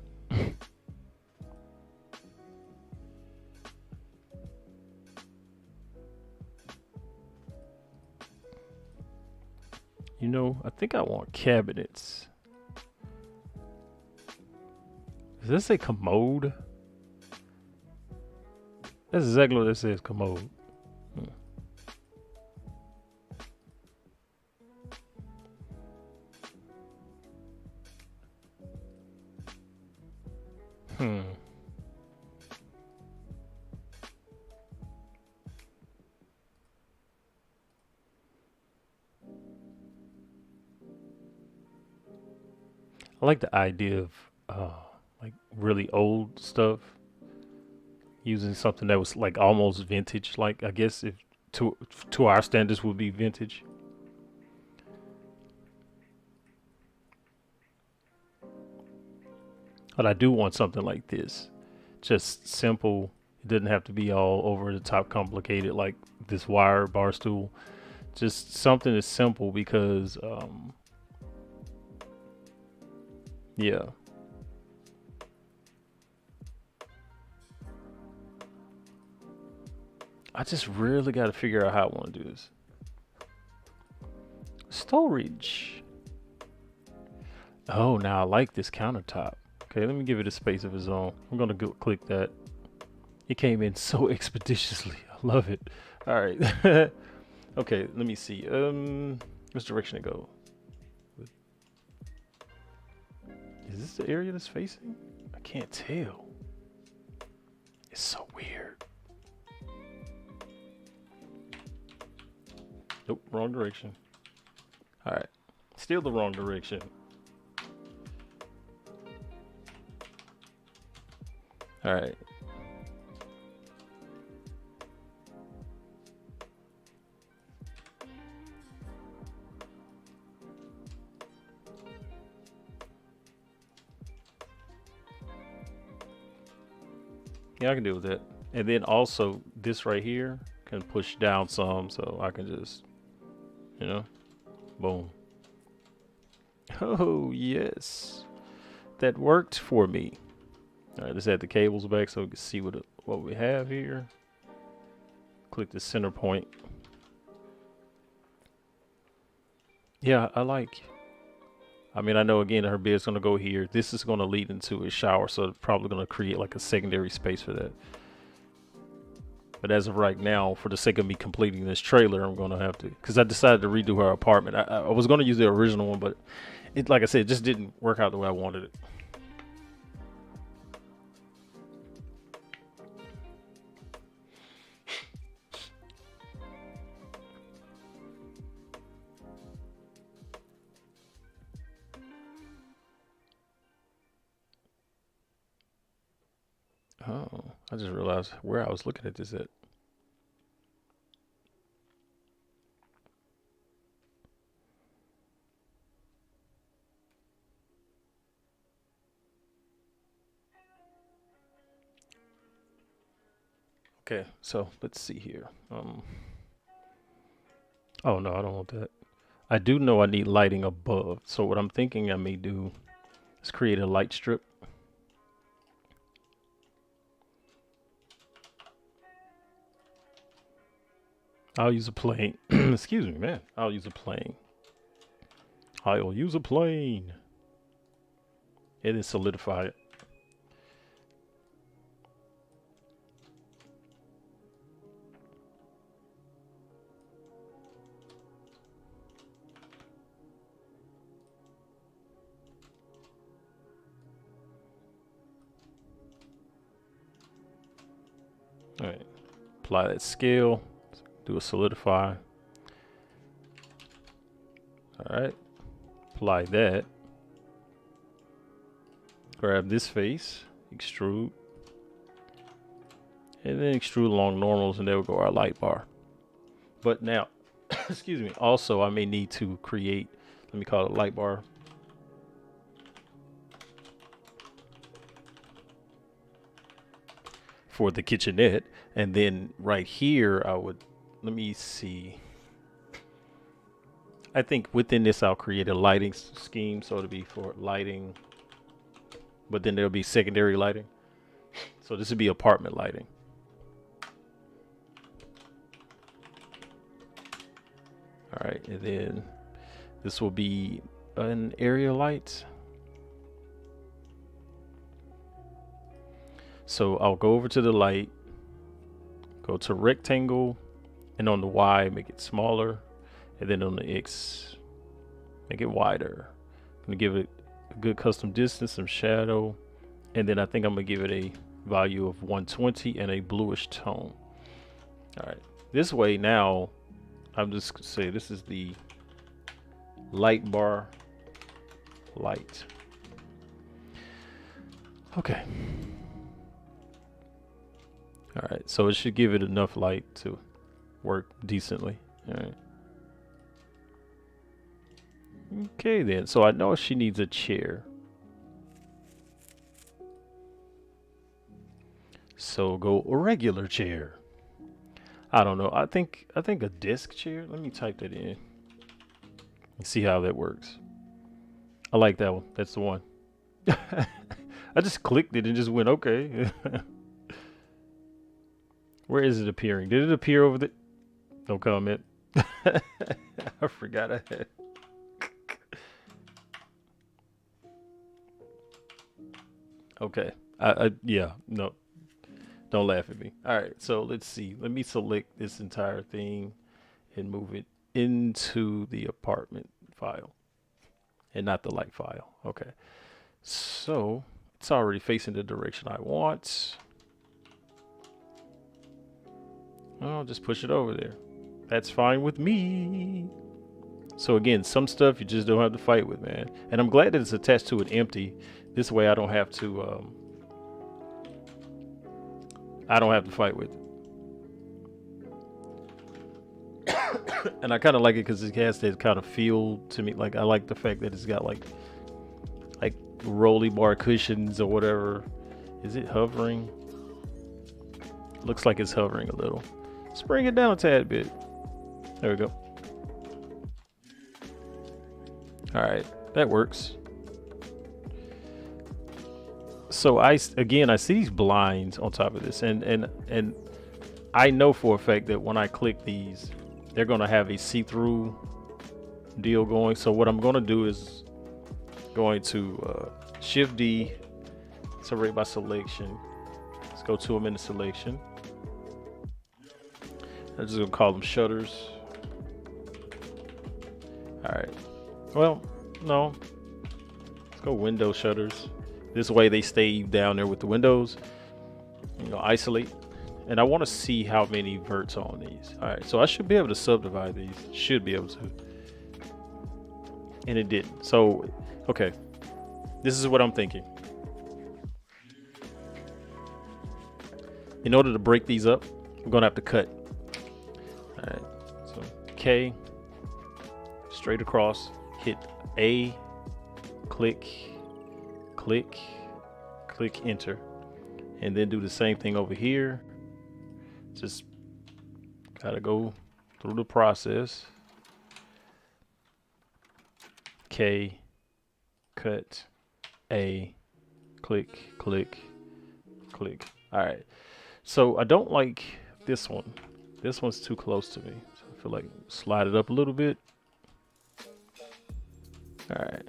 You know, I think I want cabinets. Does this say commode? That's exactly what it says, commode. Hmm. I like the idea of like really old stuff, using something that was like almost vintage, like I guess if to our standards would be vintage. But I do want something like this, just simple. It doesn't have to be all over the top complicated like this wire bar stool. Just something that's simple because yeah. I just really got to figure out how I want to do this. Storage. Oh, now I like this countertop. Okay, let me give it a space of its own. I'm gonna go click that. It came in so expeditiously. I love it. All right. Okay, let me see. Which direction to go? Is this the area that's facing? I can't tell. It's so weird. Nope, wrong direction. All right, still the wrong direction. All right. Yeah, I can deal with that. And then also this right here can push down some, so I can just, you know, boom. Oh, yes. That worked for me. All right, let's add the cables back so we can see what we have here. Click the center point. Yeah, I mean, I know again her bed's gonna go here. This is gonna lead into a shower, so it's probably gonna create like a secondary space for that. But as of right now, for the sake of me completing this trailer, I'm gonna have to, because I decided to redo her apartment. I was gonna use the original one, but it, like I said, it just didn't work out the way I wanted it. Oh, I just realized where I was looking at this at. Okay, so let's see here. Oh no, I don't want that. I do know I need lighting above. So what I'm thinking I may do is create a light strip. I'll use a plane. Excuse me, man. I'll use a plane. I'll use a plane. It is solidified. All right. Apply that scale. Do a solidify. All right. Apply that. Grab this face. Extrude. And then extrude along normals, and there will go our light bar. But now, excuse me, also I may need to create, let me call it light bar. For the kitchenette. And then right here, I would, let me see. I think within this, I'll create a lighting scheme. So it'll be for lighting, but then there'll be secondary lighting. So this would be apartment lighting. All right, and then this will be an area light. So I'll go over to the light, go to rectangle, and on the Y, make it smaller. And then on the X, make it wider. I'm gonna give it a good custom distance, some shadow. And then I think I'm gonna give it a value of 120 and a bluish tone. All right, this way now, I'm just gonna say this is the light bar light. Okay. All right, so it should give it enough light to work decently. All right. Okay then, so I know she needs a chair. So go a regular chair. I don't know. I think a desk chair. Let me type that in and see how that works. I like that one. That's the one. I just clicked it and just went okay. Where is it appearing? Did it appear over the? No comment. I forgot I had. Okay. Yeah. No. Don't laugh at me. All right. So let's see. Let me select this entire thing and move it into the apartment file and not the light file. Okay. So it's already facing the direction I want. I'll just push it over there. That's fine with me. So again, some stuff you just don't have to fight with, man. And I'm glad that it's attached to it empty. This way I don't have to fight with it. And I kind of like it because it has that kind of feel to me. Like I like the fact that it's got like rolly bar cushions or whatever. Is it hovering? Looks like it's hovering a little. Let's bring it down a tad bit. There we go. All right, that works. So I see these blinds on top of this, and I know for a fact that when I click these, they're gonna have a see-through deal going. So what I'm gonna do is going to Shift D, separate by selection. Let's go to them in the selection. I'm just gonna call them shutters. All right. Well, no. Let's go window shutters. This way they stay down there with the windows. You know, isolate. And I want to see how many verts are on these. All right, so I should be able to subdivide these. Should be able to. And it didn't. So, okay. This is what I'm thinking. In order to break these up, I'm gonna have to cut. All right, so K, straight across, hit A, click, enter, and then do the same thing over here. Just gotta go through the process. K, cut, A, click, click, click. All right. So I don't like this one. This one's too close to me. So I feel like slide it up a little bit. All right.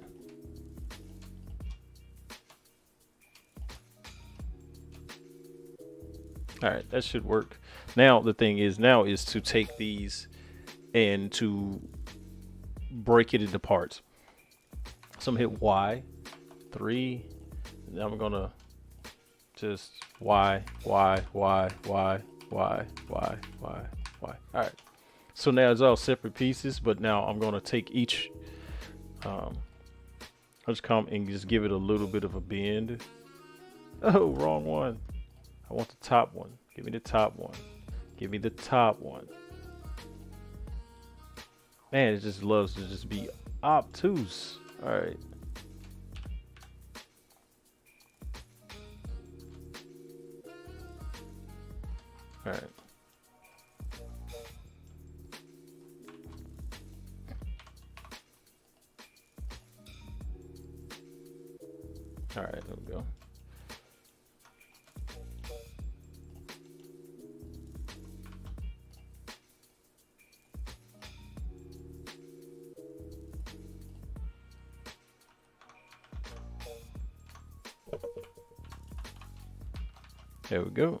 All right, that should work. Now the thing is to take these and to break it into parts. So I'm gonna hit Y, 3, and then I'm gonna just Y, Y, Y, Y, Y, Y, Y, Y. All right. So now it's all separate pieces, but now I'm gonna take each. I'll just come and just give it a little bit of a bend. Oh, wrong one. I want the top one. Give me the top one. Give me the top one. Man, it just loves to just be obtuse. All right. All right. All right, there we go. There we go.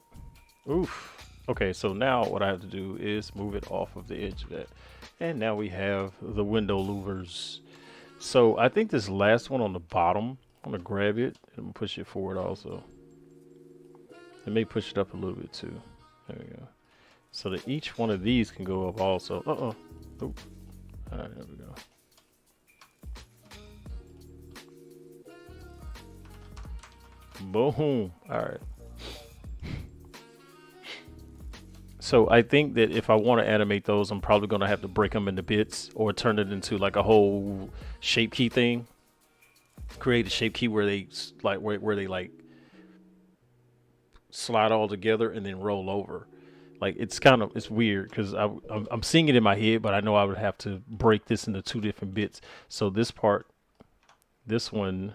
Oof. Okay, so now what I have to do is move it off of the edge of that. And now we have the window louvers. So I think this last one on the bottom, I'm gonna grab it and push it forward also. It may push it up a little bit too. There we go. So that each one of these can go up also. Oop. All right, there we go. Boom. All right. So I think that if I want to animate those, I'm probably going to have to break them into bits or turn it into like a whole shape key thing. Create a shape key where they like where they like slide all together and then roll over. Like it's weird because I'm seeing it in my head, but I know I would have to break this into 2 different bits. So this one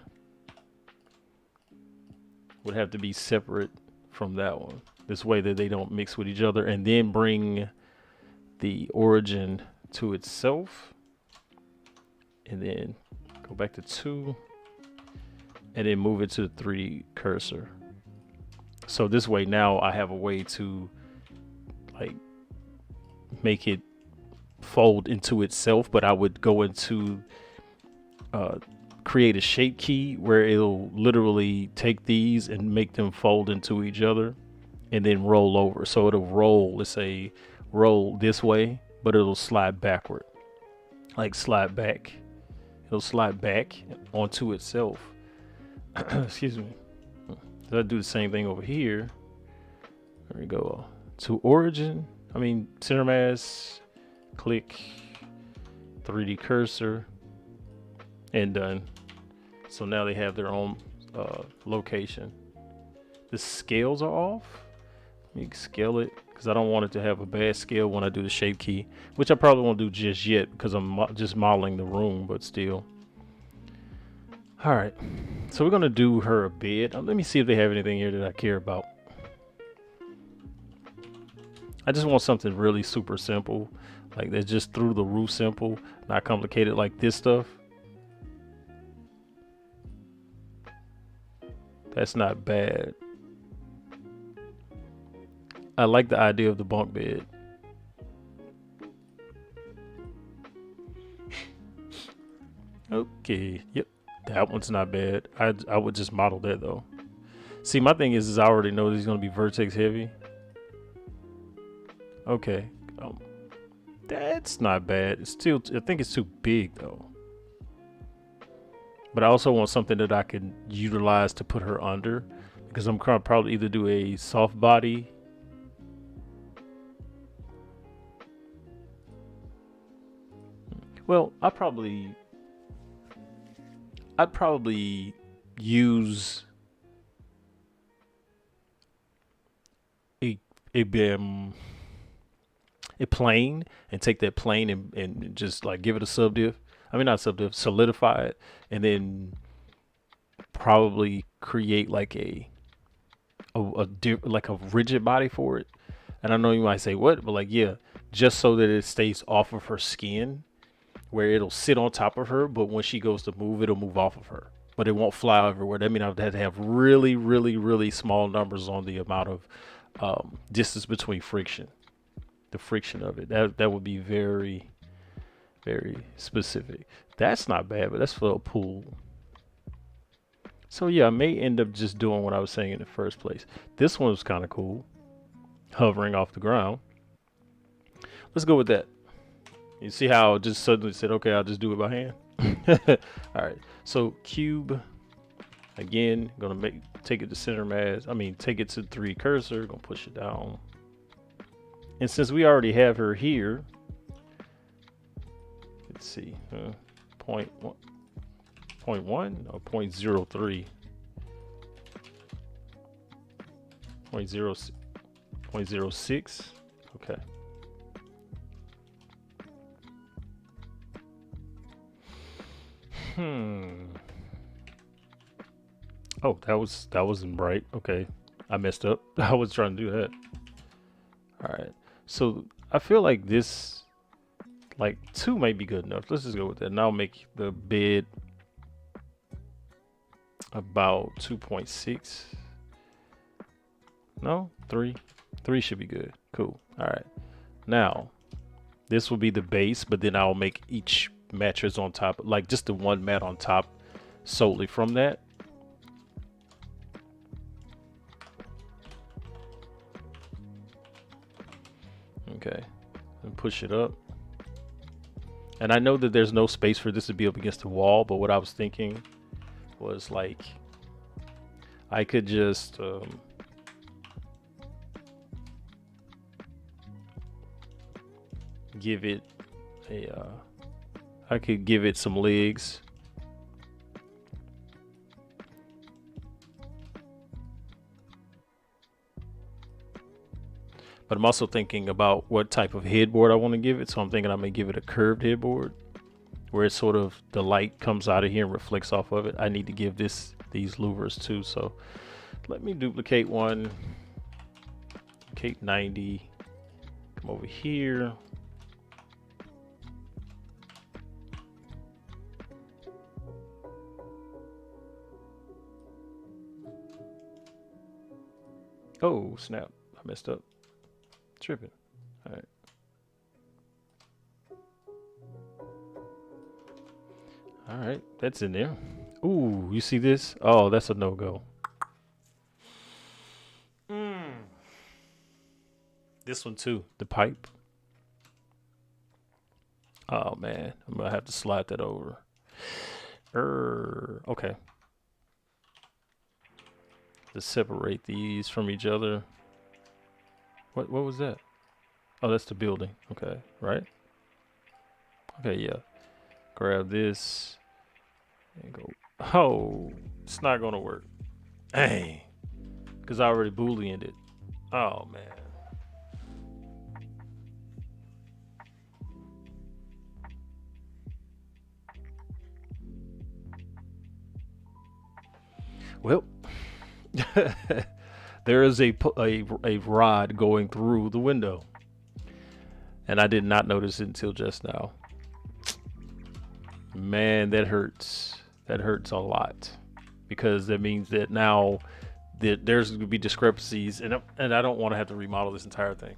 would have to be separate from that one. This way that they don't mix with each other, and then bring the origin to itself, and then go back to 2, and then move it to the 3 cursor. So this way now I have a way to like make it fold into itself, but I would go into create a shape key where it'll literally take these and make them fold into each other and then roll over. So it'll roll, let's say roll this way, but it'll slide backward, like slide back. It'll slide back onto itself. Excuse me. So I do the same thing over here. There we go. To origin, center mass, click, 3D cursor, and done. So now they have their own location. The scales are off. Let me scale it because I don't want it to have a bad scale when I do the shape key, which I probably won't do just yet because I'm just modeling the room, but still. All right, so we're gonna do her a bed. Let me see if they have anything here that I care about. I just want something really super simple, like that's just through the roof simple, not complicated like this stuff. That's not bad. I like the idea of the bunk bed. Okay, yep, that one's not bad. I would just model that though. See, my thing is I already know this is gonna be vertex heavy. Okay, that's not bad. It's still, I think it's too big though. But I also want something that I can utilize to put her under, because I'm gonna probably either do a soft body. Well, I'd probably use a BIM. a plane and take that plane and just like give it a subdiv. I mean, not subdiv, solidify it, and then probably create like like a rigid body for it. And I know you might say what, but like, yeah, just so that it stays off of her skin, where it'll sit on top of her, but when she goes to move, it'll move off of her, but it won't fly everywhere. That means I would have to have really, really, really small numbers on the amount of distance between friction, the friction of it. That would be very, very specific. That's not bad, but that's for a pool. So yeah, I may end up just doing what I was saying in the first place. This one was kind of cool, hovering off the ground. Let's go with that. You see how I just suddenly said, okay, I'll just do it by hand. All right, so cube, again, gonna take it to center mass. I mean, take it to 3 cursor, gonna push it down. And since we already have her here, let's see, 0.1 or 0.03, 0.06, okay. Oh, that wasn't bright. Okay, I messed up. I was trying to do that. All right, so I feel like this, like 2 might be good enough. Let's just go with that. And I'll make the bed about 2.6. No, 3. 3 should be good. Cool. All right. Now, this will be the base, but then I'll make each mattress on top, like just the one mat on top solely from that. Okay, and push it up. And I know that there's no space for this to be up against the wall, but what I was thinking was like I could just give it a I could give it some legs. But I'm also thinking about what type of headboard I want to give it. So I'm thinking I may give it a curved headboard where it's sort of the light comes out of here and reflects off of it. I need to give these louvers too. So let me duplicate one, duplicate 90, come over here. Oh, snap. I messed up. Tripping. All right. All right. That's in there. Ooh, you see this? Oh, that's a no-go. This one too. The pipe. Oh, man. I'm going to have to slide that over. Okay. To separate these from each other. What was that? Oh, that's the building. Okay, right? Okay, yeah. Grab this and go. Oh, it's not gonna work. Dang. Because I already booleaned it. Oh, man. Well, there is a rod going through the window, and I did not notice it until just now. Man, that hurts. That hurts a lot, because that means that now there's going to be discrepancies, and I don't want to have to remodel this entire thing.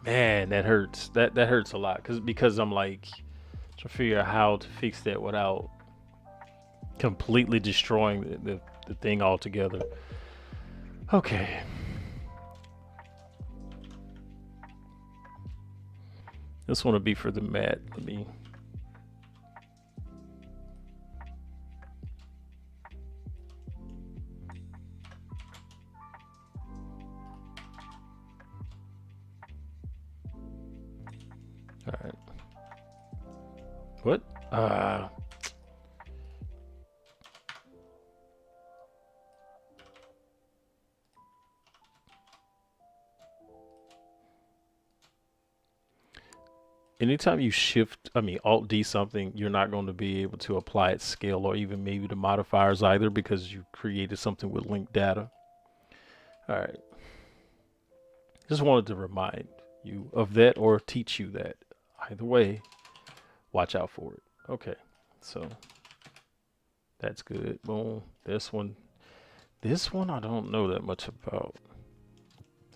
Man, that hurts. That hurts a lot because I'm like trying to figure out how to fix that without completely destroying the thing altogether. Okay. This one will be for the mat. Let me. All right. What? Anytime you Alt D something, you're not going to be able to apply its scale or even maybe the modifiers either because you created something with linked data. All right. Just wanted to remind you of that or teach you that. Either way, watch out for it. Okay, so that's good. Boom. This one I don't know that much about.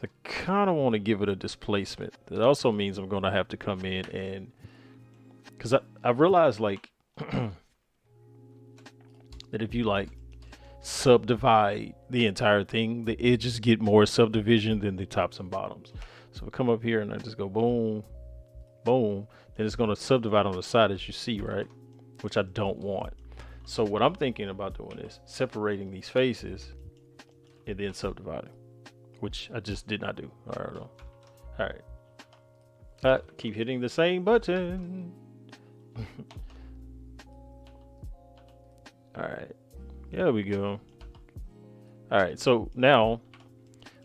I kind of want to give it a displacement. That also means I'm going to have to come in and, because I realized like that if you like subdivide the entire thing, the edges get more subdivision than the tops and bottoms. So if I come up here and I just go boom, boom, then it's going to subdivide on the side as you see, right? Which I don't want. So what I'm thinking about doing is separating these faces and then subdividing, which I just did not do. All right. Keep hitting the same button. All right. There we go. All right. So now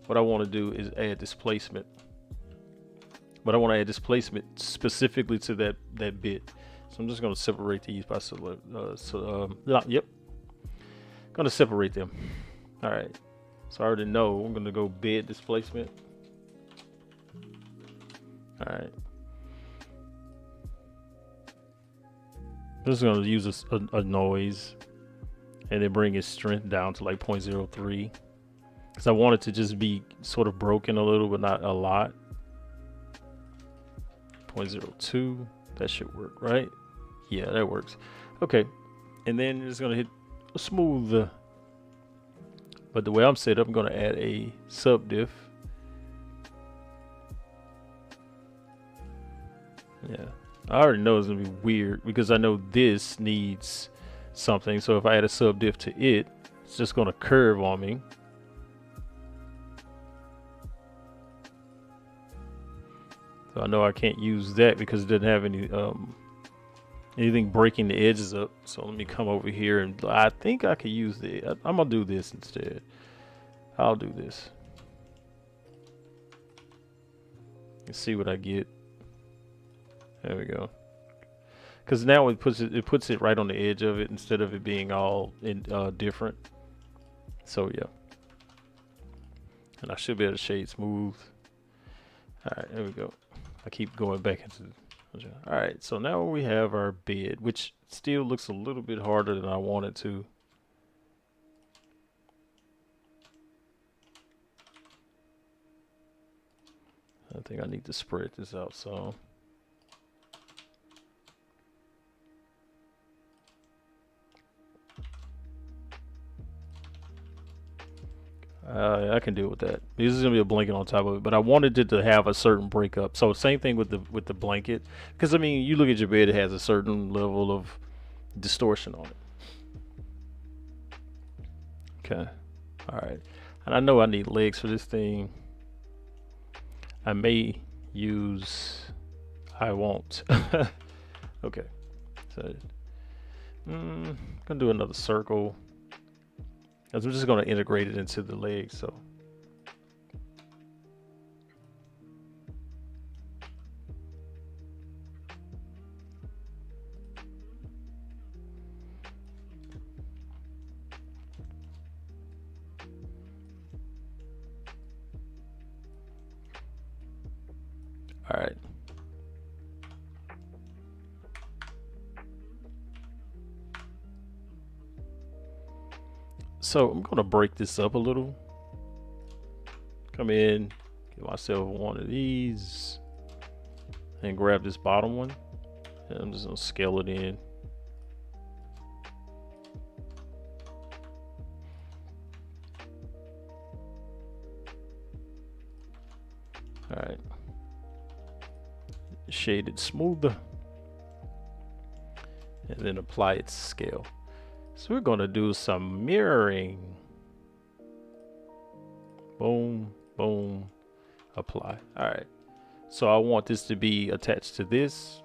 what I want to do is add displacement. But I want to add displacement specifically to that bit. So I'm just going to separate these by yep. Going to separate them. All right. So I already know I'm going to go bed displacement. All right. Just going to use a noise and then bring its strength down to like 0.03 because I want it to just be sort of broken a little, but not a lot. 0.02. That should work, right? Yeah, that works. Okay. And then it's going to hit a smooth. But the way I'm set up, I'm going to add a subdiff. Yeah. I already know it's going to be weird because I know this needs something. So if I add a subdiff to it, it's just going to curve on me. So I know I can't use that because it doesn't have any anything breaking the edges up. So let me come over here and I think I could use I'm gonna do this instead. I'll do this. Let's see what I get. There we go. Because now it puts it right on the edge of it instead of it being all different. So yeah. And I should be able to shade smooth. All right, there we go. I keep going back into all right, so now we have our bed, which still looks a little bit harder than I want it to. I think I need to spread this out some. I can deal with that. This is gonna be a blanket on top of it, but I wanted it to have a certain breakup. So same thing with the blanket, because I mean, you look at your bed, it has a certain level of distortion on it. Okay, all right, and I know I need legs for this thing. I may use. I won't. Okay, so I'm gonna do another circle. As I'm just going to integrate it into the leg, so. All right. So I'm going to break this up a little. Come in, get myself one of these, and grab this bottom one. And I'm just going to scale it in. All right. shaded smoother, and then apply its scale. So we're gonna do some mirroring. Boom, boom, apply. All right. So I want this to be attached to this.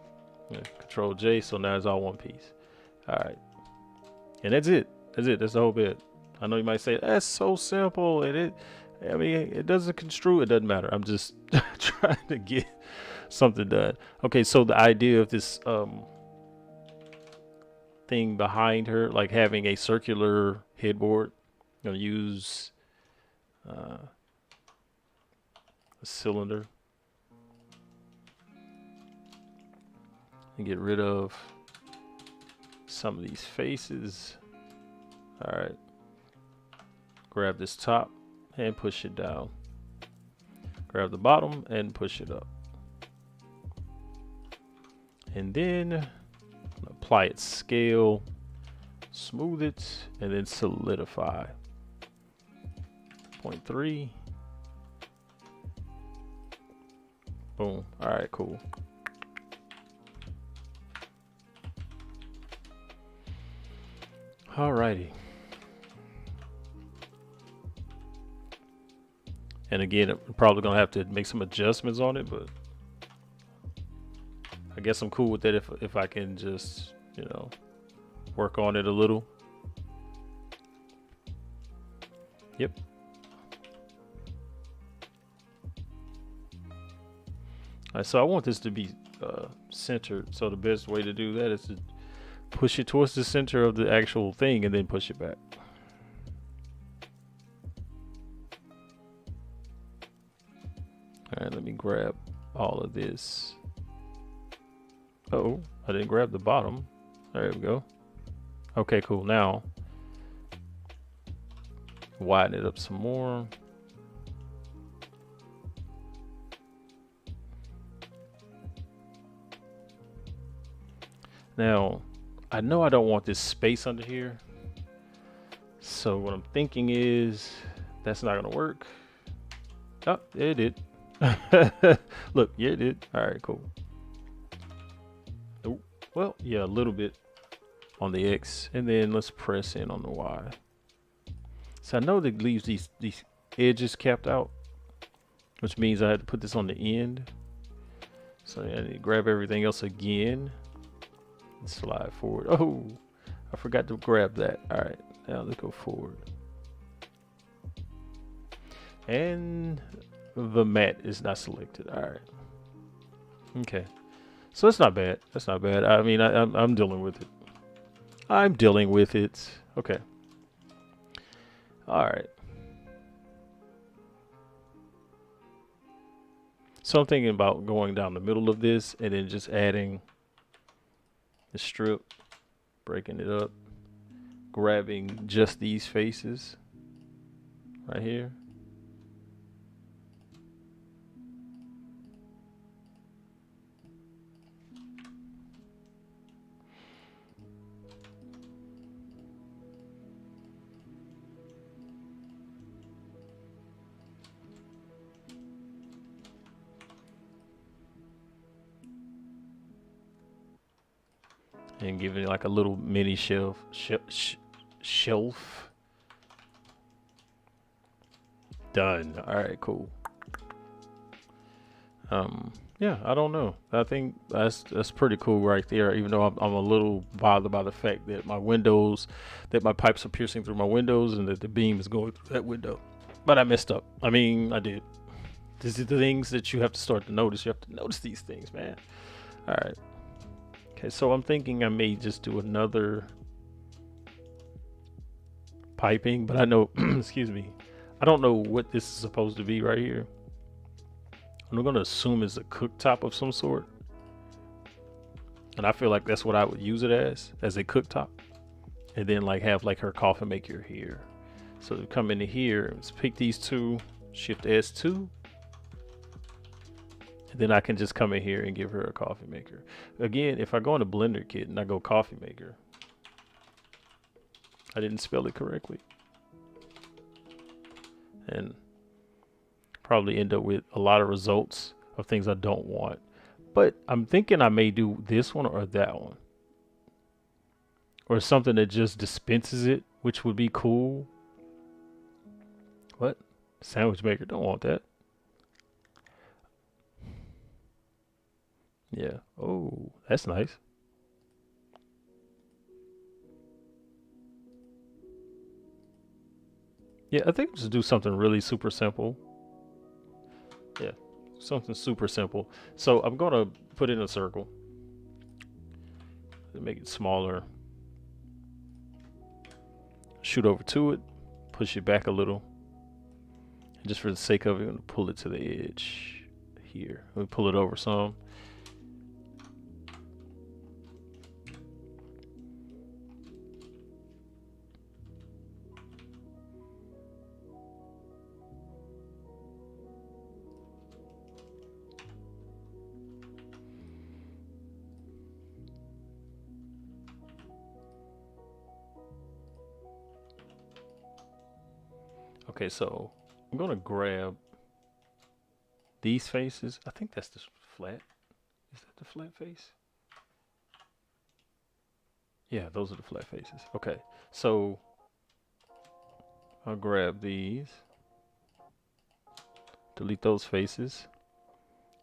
Control J. So now it's all one piece. All right. And that's it. That's it. That's the whole bit. I know you might say that's so simple. I mean, it doesn't construe. It doesn't matter. I'm just trying to get something done. Okay. So the idea of this thing behind her, like having a circular headboard, I'm gonna use a cylinder and get rid of some of these faces. All right, grab this top and push it down, grab the bottom and push it up, and then apply its scale, smooth it, and then solidify. 0.3. Boom. All right, cool. Alrighty. And again, I'm probably gonna have to make some adjustments on it, but I guess I'm cool with that if I can just, you know, work on it a little. Yep. All right, so I want this to be centered. So the best way to do that is to push it towards the center of the actual thing and then push it back. All right, let me grab all of this. Oh, I didn't grab the bottom. There we go. Okay, cool. Now, widen it up some more. Now, I know I don't want this space under here. So what I'm thinking is that's not gonna work. Oh, it did. Look, yeah, it did. All right, cool. Oh, well, yeah, a little bit on the X, and then let's press in on the Y. So I know that leaves these edges capped out, which means I had to put this on the end. So I need to grab everything else again and slide forward. Oh, I forgot to grab that. All right, now let's go forward. And the mat is not selected. All right. Okay. So that's not bad. That's not bad. I mean, I'm dealing with it. I'm dealing with it. Okay. All right. So I'm thinking about going down the middle of this and then just adding the strip, breaking it up, grabbing just these faces right here. And give it like a little mini shelf. Done. All right, cool. Yeah, I don't know. I think that's pretty cool right there. Even though I'm a little bothered by the fact that my pipes are piercing through my windows and that the beam is going through that window. But I messed up. I mean, I did. These are the things that you have to start to notice. You have to notice these things, man. All right. Okay, so I'm thinking I may just do another piping, but I know, excuse me, I don't know what this is supposed to be right here. I'm going to assume it's a cooktop of some sort. And I feel like that's what I would use it as a cooktop. And then like have like her coffee maker here. So to come into here, let's pick these two, shift S2. Then I can just come in here and give her a coffee maker. Again, if I go into Blender Kit and I go coffee maker, I didn't spell it correctly. And probably end up with a lot of results of things I don't want. But I'm thinking I may do this one or that one. Or something that just dispenses it, which would be cool. What? Sandwich maker, don't want that. Yeah. Oh, that's nice. Yeah, I think just do something really super simple. Yeah, something super simple. So I'm gonna put in a circle and make it smaller. Shoot over to it, push it back a little. And just for the sake of it, I'm gonna pull it to the edge here. Let me pull it over some. Okay, so I'm gonna grab these faces. I think that's the flat. Is that the flat face? Yeah, those are the flat faces. Okay, so I'll grab these, delete those faces,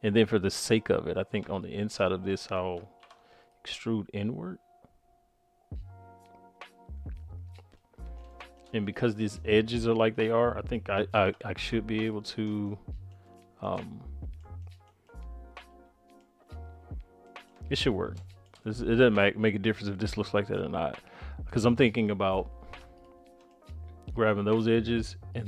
and then for the sake of it, I think on the inside of this, I'll extrude inward. And because these edges are like they are, I think I should be able to, it should work. It doesn't make a difference if this looks like that or not. Because I'm thinking about grabbing those edges, and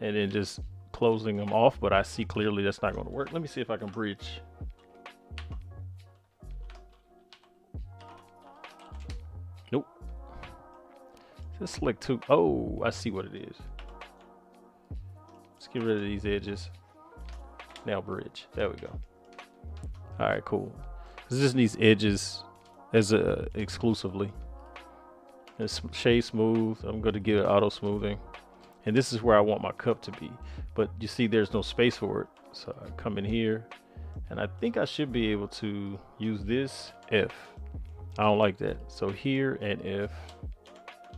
then just closing them off, but I see clearly that's not going to work. Let me see if I can bridge. Nope. Just select two. Oh, I see what it is. Let's get rid of these edges. Now bridge. There we go. All right, cool. This just needs edges as exclusively. It's shade smooth. I'm going to give it auto smoothing. And this is where I want my cup to be. But you see there's no space for it. So I come in here and I think I should be able to use this F. I don't like that. So here and F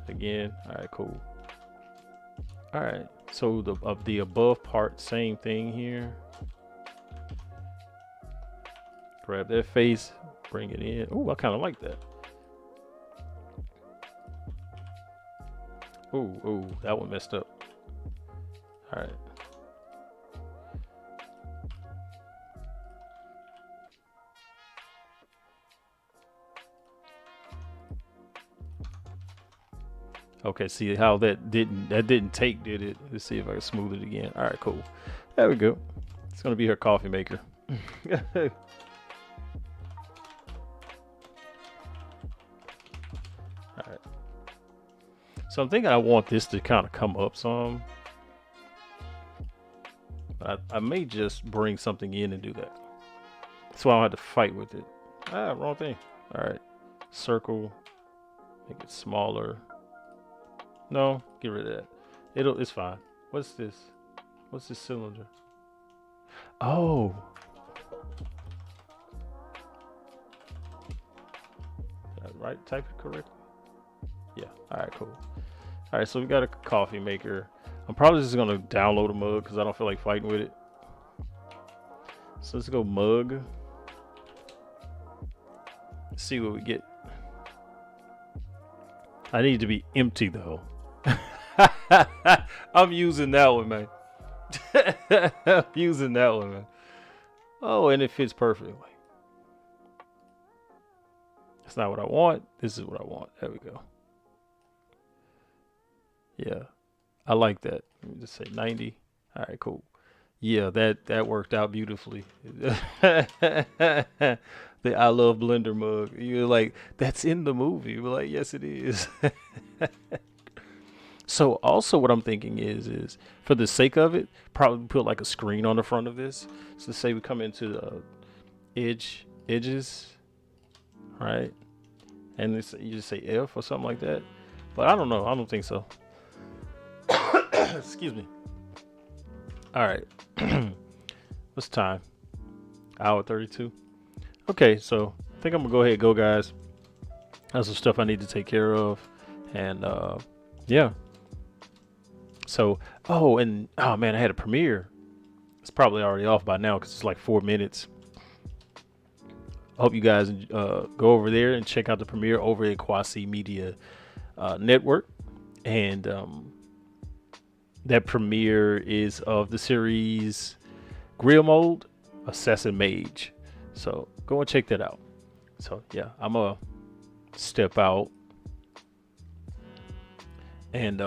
again. All right, cool. All right. So the above part, same thing here. Grab that face, bring it in. Oh, I kind of like that. Oh, that one messed up. All right. Okay, see how that didn't take, did it? Let's see if I can smooth it again. All right, cool. There we go. It's gonna be her coffee maker. Alright. So I'm thinking I want this to kind of come up some. But I may just bring something in and do that. So I don't have to fight with it. Ah, wrong thing. Alright. Circle. Make it smaller. No, get rid of that. It's fine. What's this? What's this cylinder? Oh. Right, type it correctly. Yeah. All right, cool. All right, so we got a coffee maker. I'm probably just gonna download a mug because I don't feel like fighting with it. So let's go mug. Let's see what we get. I need to be empty though. I'm using that one, man. I'm using that one, man. Oh, and it fits perfectly. That's not what I want. This is what I want. There we go. Yeah, I like that. Let me just say 90. All right, cool. Yeah, that worked out beautifully. The I Love Blender mug. You're like, that's in the movie. We're like, yes, it is. So also what I'm thinking is for the sake of it, probably put like a screen on the front of this. So say we come into the edges, right? And you just say F or something like that. But I don't know. I don't think so. Excuse me. All right. What's time? Hour 32. Okay, so I think I'm gonna go ahead and go, guys. That's some stuff I need to take care of, and yeah. So, oh man, I had a premiere. It's probably already off by now because it's like 4 minutes. I hope you guys go over there and check out the premiere over at Quasi Media Network, and that premiere is of the series Grill Mode Assassin Mage. So go and check that out. So yeah, I'm gonna step out and